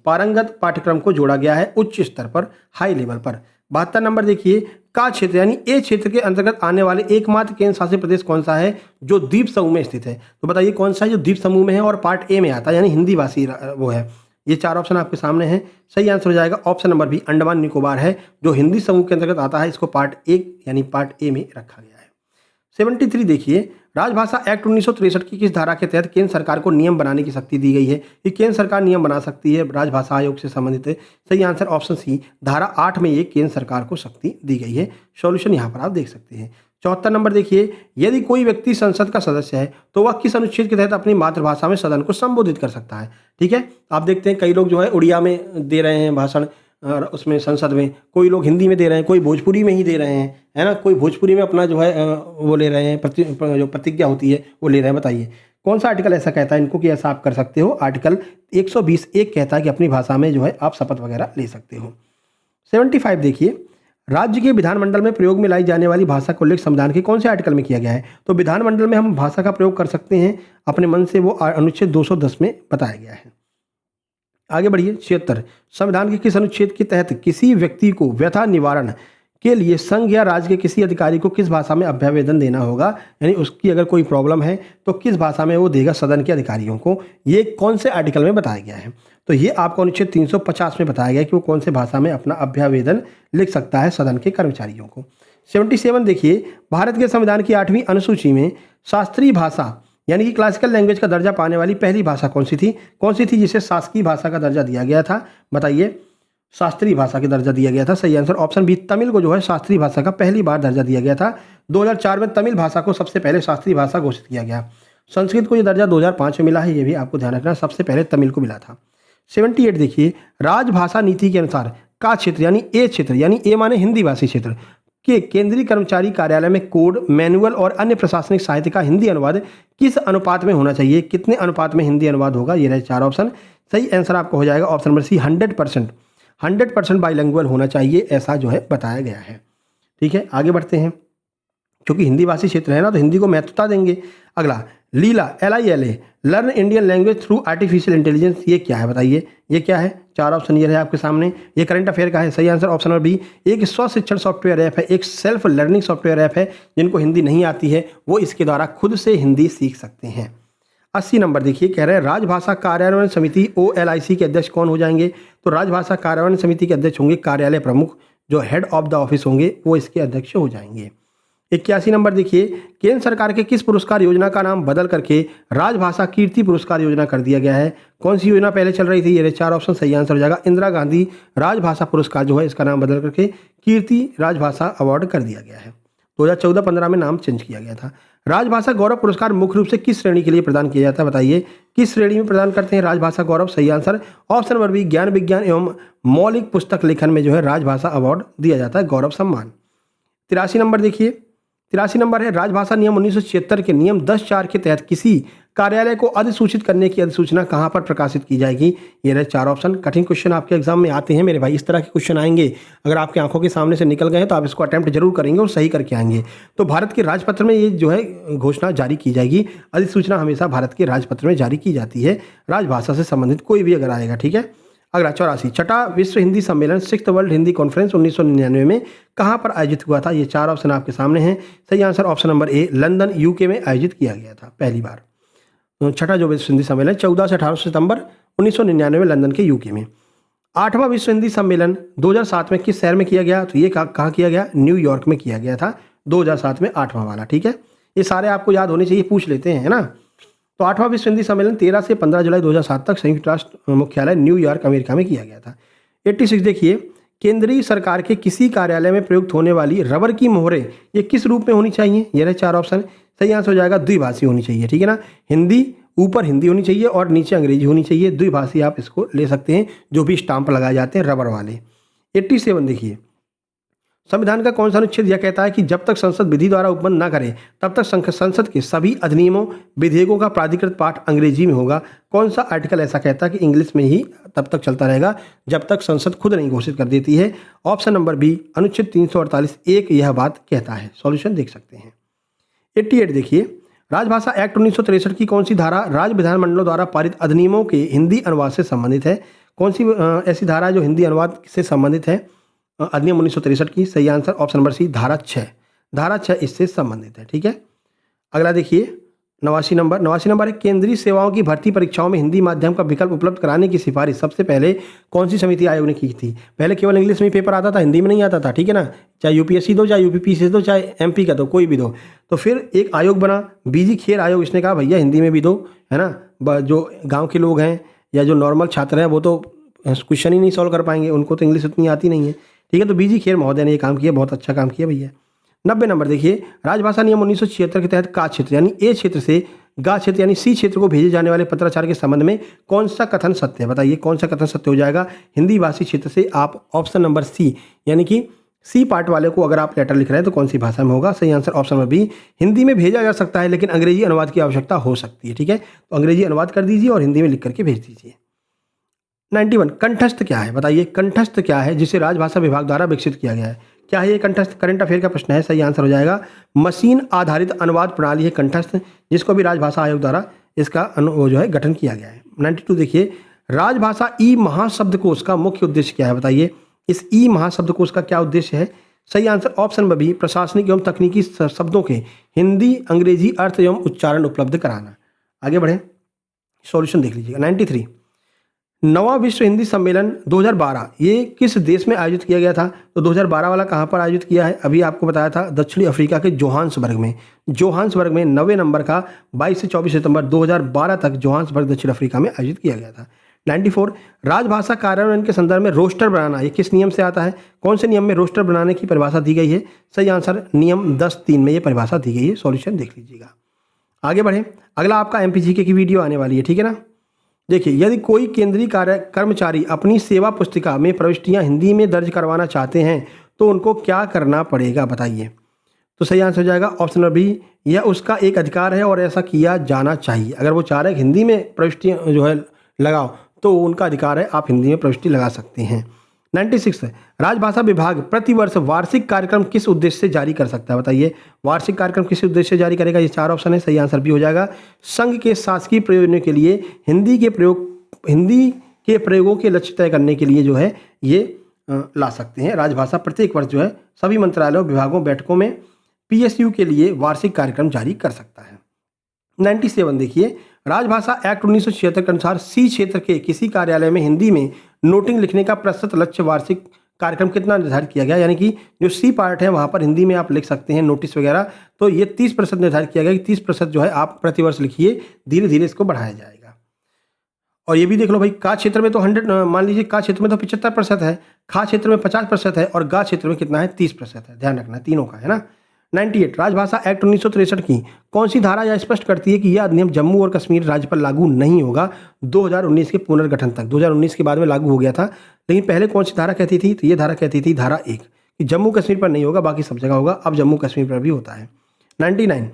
Speaker 1: पारंगत पाठ्यक्रम को जोड़ा गया है उच्च स्तर पर, हाई लेवल पर। 72 नंबर देखिए, का क्षेत्र यानी ए क्षेत्र के अंतर्गत आने वाले एकमात्र केंद्र शासित प्रदेश कौन सा है जो द्वीप समूह में स्थित है। तो बताइए कौन सा है जो द्वीप समूह में है और पार्ट ए में आता है यानी हिंदी भाषी वो है। ये 4 ऑप्शन आपके सामने हैं। सही आंसर हो जाएगा option number B, Andaman Nicobar है जो हिंदी समूह के अंतर्गत आता है। इसको पार्ट ए में रखा गया है। 73 देखिए, राजभाषा एक्ट 1963 की किस धारा के तहत केंद्र सरकार को नियम बनाने की शक्ति दी गई है। कि केंद्र सरकार नियम बना सकती है राजभाषा आयोग से संबंधित है। सही आंसर ऑप्शन सी, धारा 8 में ये केंद्र सरकार को शक्ति दी गई है। सॉल्यूशन यहाँ पर आप देख सकते हैं। 74 नंबर देखिए, यदि कोई व्यक्ति संसद का सदस्य है तो वह किस अनुच्छेद के तहत अपनी मातृभाषा में सदन को संबोधित कर सकता है। ठीक है, आप देखते हैं कई लोग जो है उड़िया में दे रहे हैं भाषण, और उसमें संसद में कोई लोग हिंदी में दे रहे हैं, कोई भोजपुरी में ही दे रहे हैं, है ना, कोई भोजपुरी में अपना जो है वो ले रहे हैं, जो प्रतिज्ञा होती है वो ले रहे हैं। बताइए कौन सा आर्टिकल ऐसा कहता है इनको कि ऐसा आप कर सकते हो। आर्टिकल 120(1) कहता है कि अपनी भाषा में जो है आप शपथ वगैरह ले सकते हो। 75 देखिए, राज्य के विधानमंडल में प्रयोग में लाई जाने वाली भाषा को उल्लेख संविधान के कौन से आर्टिकल में किया गया है। तो विधानमंडल में हम भाषा का प्रयोग कर सकते हैं अपने मन से, वो अनुच्छेद 210 में बताया गया है। आगे बढ़िए, 76, संविधान के किस अनुच्छेद के तहत किसी व्यक्ति को व्यथा निवारण के लिए संघ या राज्य के किसी अधिकारी को किस भाषा में अभ्यावेदन देना होगा। यानी उसकी अगर कोई प्रॉब्लम है तो किस भाषा में वो देगा सदन के अधिकारियों को। ये कौन से आर्टिकल में बताया गया है। तो ये आपको अनुच्छेद 350 में बताया गया कि वो कौन से भाषा में अपना अभ्यावेदन लिख सकता है सदन के कर्मचारियों को। 77 देखिए, भारत के संविधान की 8वीं अनुसूची में शास्त्रीय भाषा यानी कि क्लासिकल लैंग्वेज का दर्जा पाने वाली पहली भाषा कौन सी थी जिसे शासकीय भाषा का दर्जा दिया गया था। बताइए, शास्त्रीय भाषा का दर्जा दिया गया था। सही आंसर ऑप्शन बी, तमिल को जो है शास्त्रीय भाषा का पहली बार दर्जा दिया गया था। 2004 में तमिल भाषा को सबसे पहले शास्त्रीय भाषा घोषित किया गया। संस्कृत को ये दर्जा 2005 में मिला है, ये भी आपको ध्यान रखना, सबसे पहले तमिल को मिला था। 78 देखिए, राजभाषा नीति के अनुसार का क्षेत्र यानी ए क्षेत्र यानी ए माने हिंदी भाषी क्षेत्र के केंद्रीय कर्मचारी कार्यालय में कोड, मैनुअल और अन्य प्रशासनिक साहित्य का हिंदी अनुवाद किस अनुपात में होना चाहिए। कितने अनुपात में हिंदी अनुवाद होगा। ये रहे 4 ऑप्शन। सही आंसर आपको हो जाएगा ऑप्शन नंबर सी, 100% बाइलिंगुअल होना चाहिए, ऐसा जो है बताया गया है। ठीक है, आगे बढ़ते हैं। क्योंकि हिंदी भाषी क्षेत्र है ना तो हिंदी को महत्वता देंगे। अगला, लीला LILA learn Indian language through artificial intelligence, ये क्या है। बताइए ये क्या है। 4 ऑप्शन ये रहे आपके सामने। ये करंट अफेयर का है। सही आंसर ऑप्शन नंबर बी, एक स्व शिक्षण सॉफ्टवेयर ऐप है, एक सेल्फ लर्निंग सॉफ्टवेयर ऐप है। जिनको हिंदी नहीं आती है वो इसके द्वारा खुद से हिंदी सीख सकते हैं। 80 नंबर देखिए, कह रहे हैं राजभाषा कार्यान्वयन समिति OLIC के अध्यक्ष कौन हो जाएंगे। तो राजभाषा कार्यान्वयन समिति के अध्यक्ष होंगे कार्यालय प्रमुख, जो हेड ऑफ द ऑफिस होंगे वो इसके अध्यक्ष हो जाएंगे। 81 नंबर देखिए, केंद्र सरकार के किस पुरस्कार योजना का नाम बदल करके राजभाषा कीर्ति पुरस्कार योजना कर दिया गया है। कौन सी योजना पहले चल रही थी। ये 4 ऑप्शन। सही आंसर हो जाएगा इंदिरा गांधी राजभाषा पुरस्कार जो है इसका नाम बदल करके कीर्ति राजभाषा अवार्ड कर दिया गया है। 2014-15 में नाम चेंज किया गया था। राजभाषा गौरव पुरस्कार मुख्य रूप से किस श्रेणी के लिए प्रदान किया जाता है, बताइए किस श्रेणी में प्रदान करते हैं राजभाषा गौरव? सही आंसर ऑप्शन नंबर बी, ज्ञान विज्ञान एवं मौलिक पुस्तक लेखन में जो है राजभाषा अवार्ड दिया जाता है, गौरव सम्मान। 83 नंबर देखिए, 83 नंबर है राजभाषा नियम 1976 के नियम 10(4) के तहत किसी कार्यालय को अधिसूचित करने की अधिसूचना कहाँ पर प्रकाशित की जाएगी? ये रहे 4 ऑप्शन। कठिन क्वेश्चन आपके एग्जाम में आते हैं मेरे भाई, इस तरह के क्वेश्चन आएंगे, अगर आपकी आंखों के सामने से निकल गए हैं तो आप इसको अटेम्प्ट जरूर करेंगे और सही करके आएंगे। तो भारत के राजपत्र में ये जो है घोषणा जारी की जाएगी। अधिसूचना हमेशा भारत के राजपत्र में जारी की जाती है, राजभाषा से संबंधित कोई भी अगर आएगा, ठीक है। अगला 84, छठा विश्व हिंदी सम्मेलन 6th वर्ल्ड हिंदी कॉन्फ्रेंस 1999 में कहाँ पर आयोजित हुआ था? ये 4 ऑप्शन आपके सामने हैं। सही answer option number A, London UK में आयोजित किया गया था पहली बार। छठा जो विश्व हिंदी सम्मेलन 14 से 18 सितंबर 1999 में लंदन के यूके में। 8वां विश्व हिंदी सम्मेलन 2007 में किस शहर में किया गया? तो ये कहाँ किया गया? न्यूयॉर्क में किया गया था 2007 में, 8वां वाला, ठीक है। ये सारे आपको याद होने चाहिए, पूछ लेते हैं, है ना। तो 8वां विश्व हिंदी सम्मेलन 13 से 15 जुलाई 2007 तक संयुक्त राष्ट्र मुख्यालय न्यूयॉर्क अमेरिका में किया गया था। 86 देखिए, केंद्रीय सरकार के किसी कार्यालय में प्रयुक्त होने वाली रबर की मोहरें ये किस रूप में होनी चाहिए? ये रहे 4 ऑप्शन। सही आंसर हो जाएगा द्विभाषी होनी चाहिए, ठीक है ना। हिंदी, ऊपर हिंदी होनी चाहिए और नीचे अंग्रेजी होनी चाहिए, द्विभाषी आप इसको ले सकते हैं, जो भी स्टाम्प लगाए जाते हैं रबर वाले। 87 देखिए, संविधान का कौन सा अनुच्छेद यह कहता है कि जब तक संसद विधि द्वारा उपबंध न करे तब तक संसद के सभी अधिनियमों विधेयकों का प्राधिकृत पाठ अंग्रेजी में होगा? कौन सा आर्टिकल ऐसा कहता है कि इंग्लिश में ही तब तक चलता रहेगा जब तक संसद खुद नहीं घोषित कर देती है? ऑप्शन नंबर बी, अनुच्छेद 348(1) यह बात कहता है। सॉल्यूशन देख सकते हैं। 88 देखिए, राजभाषा एक्ट 1963 की कौन सी धारा राज्य विधानमंडलों द्वारा पारित अधिनियमों के हिंदी अनुवाद से संबंधित है? कौन सी ऐसी धारा है जो हिंदी अनुवाद से संबंधित है अधिनियम 1963 की? सही आंसर ऑप्शन नंबर सी, धारा 6। धारा 6 इससे संबंधित है, ठीक है। अगला देखिए 89 नंबर है केंद्रीय सेवाओं की भर्ती परीक्षाओं में हिंदी माध्यम का विकल्प उपलब्ध कराने की सिफारिश सबसे पहले कौन सी समिति आयोग ने की थी? पहले केवल इंग्लिश में पेपर आता था, हिंदी में नहीं आता था, ठीक है ना। चाहे यूपीएससी दो, चाहे यूपीपीसी दो, चाहे एमपी का दो, कोई भी दो। तो फिर एक आयोग बना, बीजी खेर आयोग, इसने कहा भैया हिंदी में भी दो, है ना। जो गाँव के लोग हैं या जो नॉर्मल छात्र हैं वो तो क्वेश्चन ही नहीं सॉल्व कर पाएंगे, उनको तो इंग्लिश उतनी आती नहीं है, ठीक है। तो बीजी खेर महोदय ने ये काम किया, बहुत अच्छा काम किया भैया। 90 नंबर देखिए, राजभाषा नियम 1976 के तहत का क्षेत्र यानी ए क्षेत्र से गा क्षेत्र यानी सी क्षेत्र को भेजे जाने वाले पत्राचार के संबंध में कौन सा कथन सत्य है? बताइए कौन सा कथन सत्य हो जाएगा? हिंदी भाषी क्षेत्र से आप ऑप्शन नंबर सी, यानी कि सी पार्ट वाले को अगर आप लेटर लिख रहे हैं तो कौन सी भाषा में होगा? सही answer option number B, Hindi में भेजा जा सकता है लेकिन अंग्रेजी अनुवाद की आवश्यकता हो सकती है, ठीक है। तो अंग्रेजी अनुवाद कर दीजिए और हिंदी में लिख करके भेज दीजिए। 91, कंठस्थ क्या है? बताइए कंठस्थ क्या है जिसे राजभाषा विभाग द्वारा विकसित किया गया है? क्या है ये कंठस्थ? करंट अफेयर का प्रश्न है, सही आंसर हो जाएगा मशीन आधारित अनुवाद प्रणाली है कंठस्थ, जिसको भी राजभाषा आयोग द्वारा इसका जो है गठन किया गया है। 92 देखिए, राजभाषा ई महाशब्दकोश का मुख्य उद्देश्य क्या है? बताइए इस ई महाशब्दकोश का क्या उद्देश्य है? सही आंसर ऑप्शन नंबर बी, प्रशासनिक एवं तकनीकी शब्दों के हिंदी अंग्रेजी अर्थ एवं उच्चारण उपलब्ध कराना। आगे बढ़े, सॉल्यूशन देख लीजिएगा। 93, नवा विश्व हिंदी सम्मेलन 2012 ये किस देश में आयोजित किया गया था? तो 2012 वाला कहाँ पर आयोजित किया है? अभी आपको बताया था दक्षिणी अफ्रीका के जोहान्सबर्ग में। जोहान्सबर्ग में 90 नंबर का 22 से 24 सितंबर 2012 तक जोहान्सबर्ग दक्षिण अफ्रीका में आयोजित किया गया था। 94, राजभाषा कार्यान्वयन के संदर्भ में रोस्टर बनाना ये किस नियम से आता है? कौन से नियम में रोस्टर बनाने की परिभाषा दी गई है? सही आंसर नियम 10(3) में ये परिभाषा दी गई है। सॉल्यूशन देख लीजिएगा। आगे बढ़े, अगला आपका एमपीजीके की वीडियो आने वाली है, ठीक है ना। देखिए, यदि कोई केंद्रीय कर्मचारी अपनी सेवा पुस्तिका में प्रविष्टियां हिंदी में दर्ज करवाना चाहते हैं तो उनको क्या करना पड़ेगा? बताइए। तो सही आंसर हो जाएगा ऑप्शन नंबर बी, यह उसका एक अधिकार है और ऐसा किया जाना चाहिए। अगर वो चाह रहे हैं हिंदी में प्रविष्टियां जो है लगाओ तो उनका अधिकार है, आप हिंदी में प्रविष्टि लगा सकते हैं। 96, राजभाषा विभाग प्रतिवर्ष वार्षिक कार्यक्रम किस उद्देश्य से जारी कर सकता है? बताइए वार्षिक कार्यक्रम किस उद्देश्य से जारी करेगा? ये 4 ऑप्शन है, सही आंसर भी हो जाएगा संघ के शासकीय प्रयोजनों के लिए हिंदी के प्रयोगों के लक्ष्य तय करने के लिए जो है ये ला सकते हैं। राजभाषा प्रत्येक वर्ष जो है सभी मंत्रालयों, विभागों, बैठकों में PSU के लिए वार्षिक कार्यक्रम जारी कर सकता है। 97 देखिए, राजभाषा एक्ट 1976 के अनुसार सी क्षेत्र के किसी कार्यालय में हिंदी में नोटिंग लिखने का प्रतिशत लक्ष्य वार्षिक कार्यक्रम कितना निर्धारित किया गया? यानी कि जो सी पार्ट है वहाँ पर हिंदी में आप लिख सकते हैं नोटिस वगैरह, तो ये 30% निर्धारित किया गया कि 30% जो है आप प्रतिवर्ष लिखिए, धीरे धीरे इसको बढ़ाया जाएगा। और ये भी देख लो भाई, का क्षेत्र में तो 100 मान लीजिए, का क्षेत्र में तो 75% है, खा क्षेत्र में 50% है और गा क्षेत्र में कितना है? 30% है। ध्यान रखना तीनों का, है ना। 98 राजभाषा एक्ट 1963 की कौन सी धारा यह स्पष्ट करती है कि यह अधिनियम जम्मू और कश्मीर राज्य पर लागू नहीं होगा 2019 के पुनर्गठन तक? 2019 के बाद में लागू हो गया था, लेकिन पहले कौन सी धारा कहती थी? तो ये धारा कहती थी धारा 1 कि जम्मू कश्मीर पर नहीं होगा, बाकी सब जगह होगा। अब जम्मू कश्मीर पर भी होता है। 99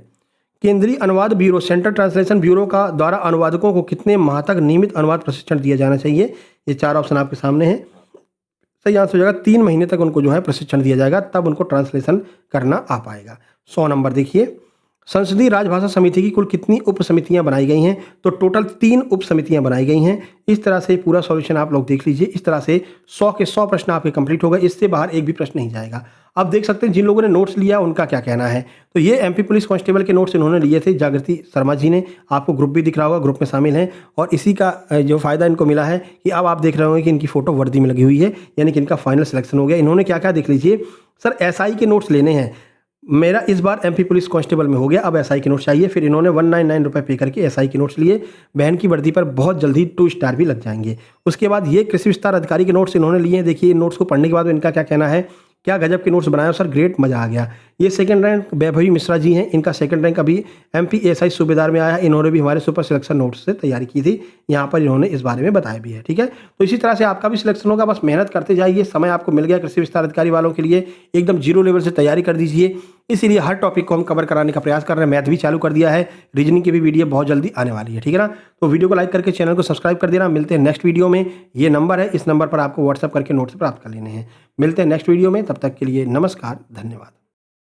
Speaker 1: केंद्रीय अनुवाद ब्यूरो सेंट्रल ट्रांसलेशन ब्यूरो का द्वारा अनुवादकों को कितने माह तक नियमित अनुवाद प्रशिक्षण दिया जाना चाहिए? ये 4 ऑप्शन आपके सामने हैं। सही आंसर हो जाएगा 3 महीने तक उनको जो है प्रशिक्षण दिया जाएगा, तब उनको ट्रांसलेशन करना आ पाएगा। 100 नंबर देखिए, संसदीय राजभाषा समिति की कुल कितनी उप समितियां बनाई गई हैं? तो टोटल 3 उप समितियां बनाई गई हैं। इस तरह से पूरा सॉल्यूशन आप लोग देख लीजिए। इस तरह से 100 के 100 प्रश्न आपके कंप्लीट हो गए, इससे बाहर एक भी प्रश्न नहीं जाएगा। अब देख सकते हैं जिन लोगों ने नोट्स लिया उनका क्या कहना है। तो ये एमपी पुलिस कांस्टेबल के नोट्स इन्होंने लिए थे, जागृति शर्मा जी ने। आपको ग्रुप भी दिख रहा होगा, ग्रुप में शामिल हैं, और इसी का जो फ़ायदा इनको मिला है कि अब आप देख रहे होंगे कि इनकी फ़ोटो वर्दी में लगी हुई है, यानी कि इनका फाइनल सिलेक्शन हो गया। इन्होंने क्या क्या देख लीजिए, सर एसआई के नोट्स लेने हैं, मेरा इस बार एमपी पुलिस कांस्टेबल में हो गया, अब एसआई के नोट्स चाहिए। फिर इन्होंने 199 रुपये पे करके एसआई के नोट्स लिए। बहन की वर्दी पर बहुत जल्दी 2 स्टार भी लग जाएंगे। उसके बाद ये कृषि विस्तार अधिकारी के नोट्स इन्होंने लिए हैं। देखिए इन नोट्स को पढ़ने के बाद इनका क्या कहना है, क्या गजब के नोट्स बनाए सर, ग्रेट, मजा आ गया। ये सेकंड रैंक वैभवी मिश्रा जी हैं, इनका सेकंड रैंक अभी एमपी एसआई सूबेदार में आया है। इन्होंने भी हमारे सुपर सिलेक्शन नोट्स से तैयारी की थी, यहाँ पर इन्होंने इस बारे में बताया भी है। ठीक है, तो इसी तरह से आपका भी सिलेक्शन होगा, बस मेहनत करते जाइए। समय आपको मिल गया कृषि विस्तार अधिकारी वालों के लिए, एकदम जीरो लेवल से तैयारी कर दीजिए। इसीलिए हर टॉपिक को हम कवर कराने का प्रयास कर रहे हैं। मैथ भी चालू कर दिया है, रीजनिंग की भी वीडियो बहुत जल्दी आने वाली है। ठीक है ना, तो वीडियो को लाइक करके चैनल को सब्सक्राइब कर देना। मिलते हैं नेक्स्ट वीडियो में। ये नंबर है, इस नंबर पर आपको व्हाट्सअप करके नोट्स प्राप्त कर लेने हैं। मिलते हैं नेक्स्ट वीडियो में, तब तक के लिए नमस्कार, धन्यवाद।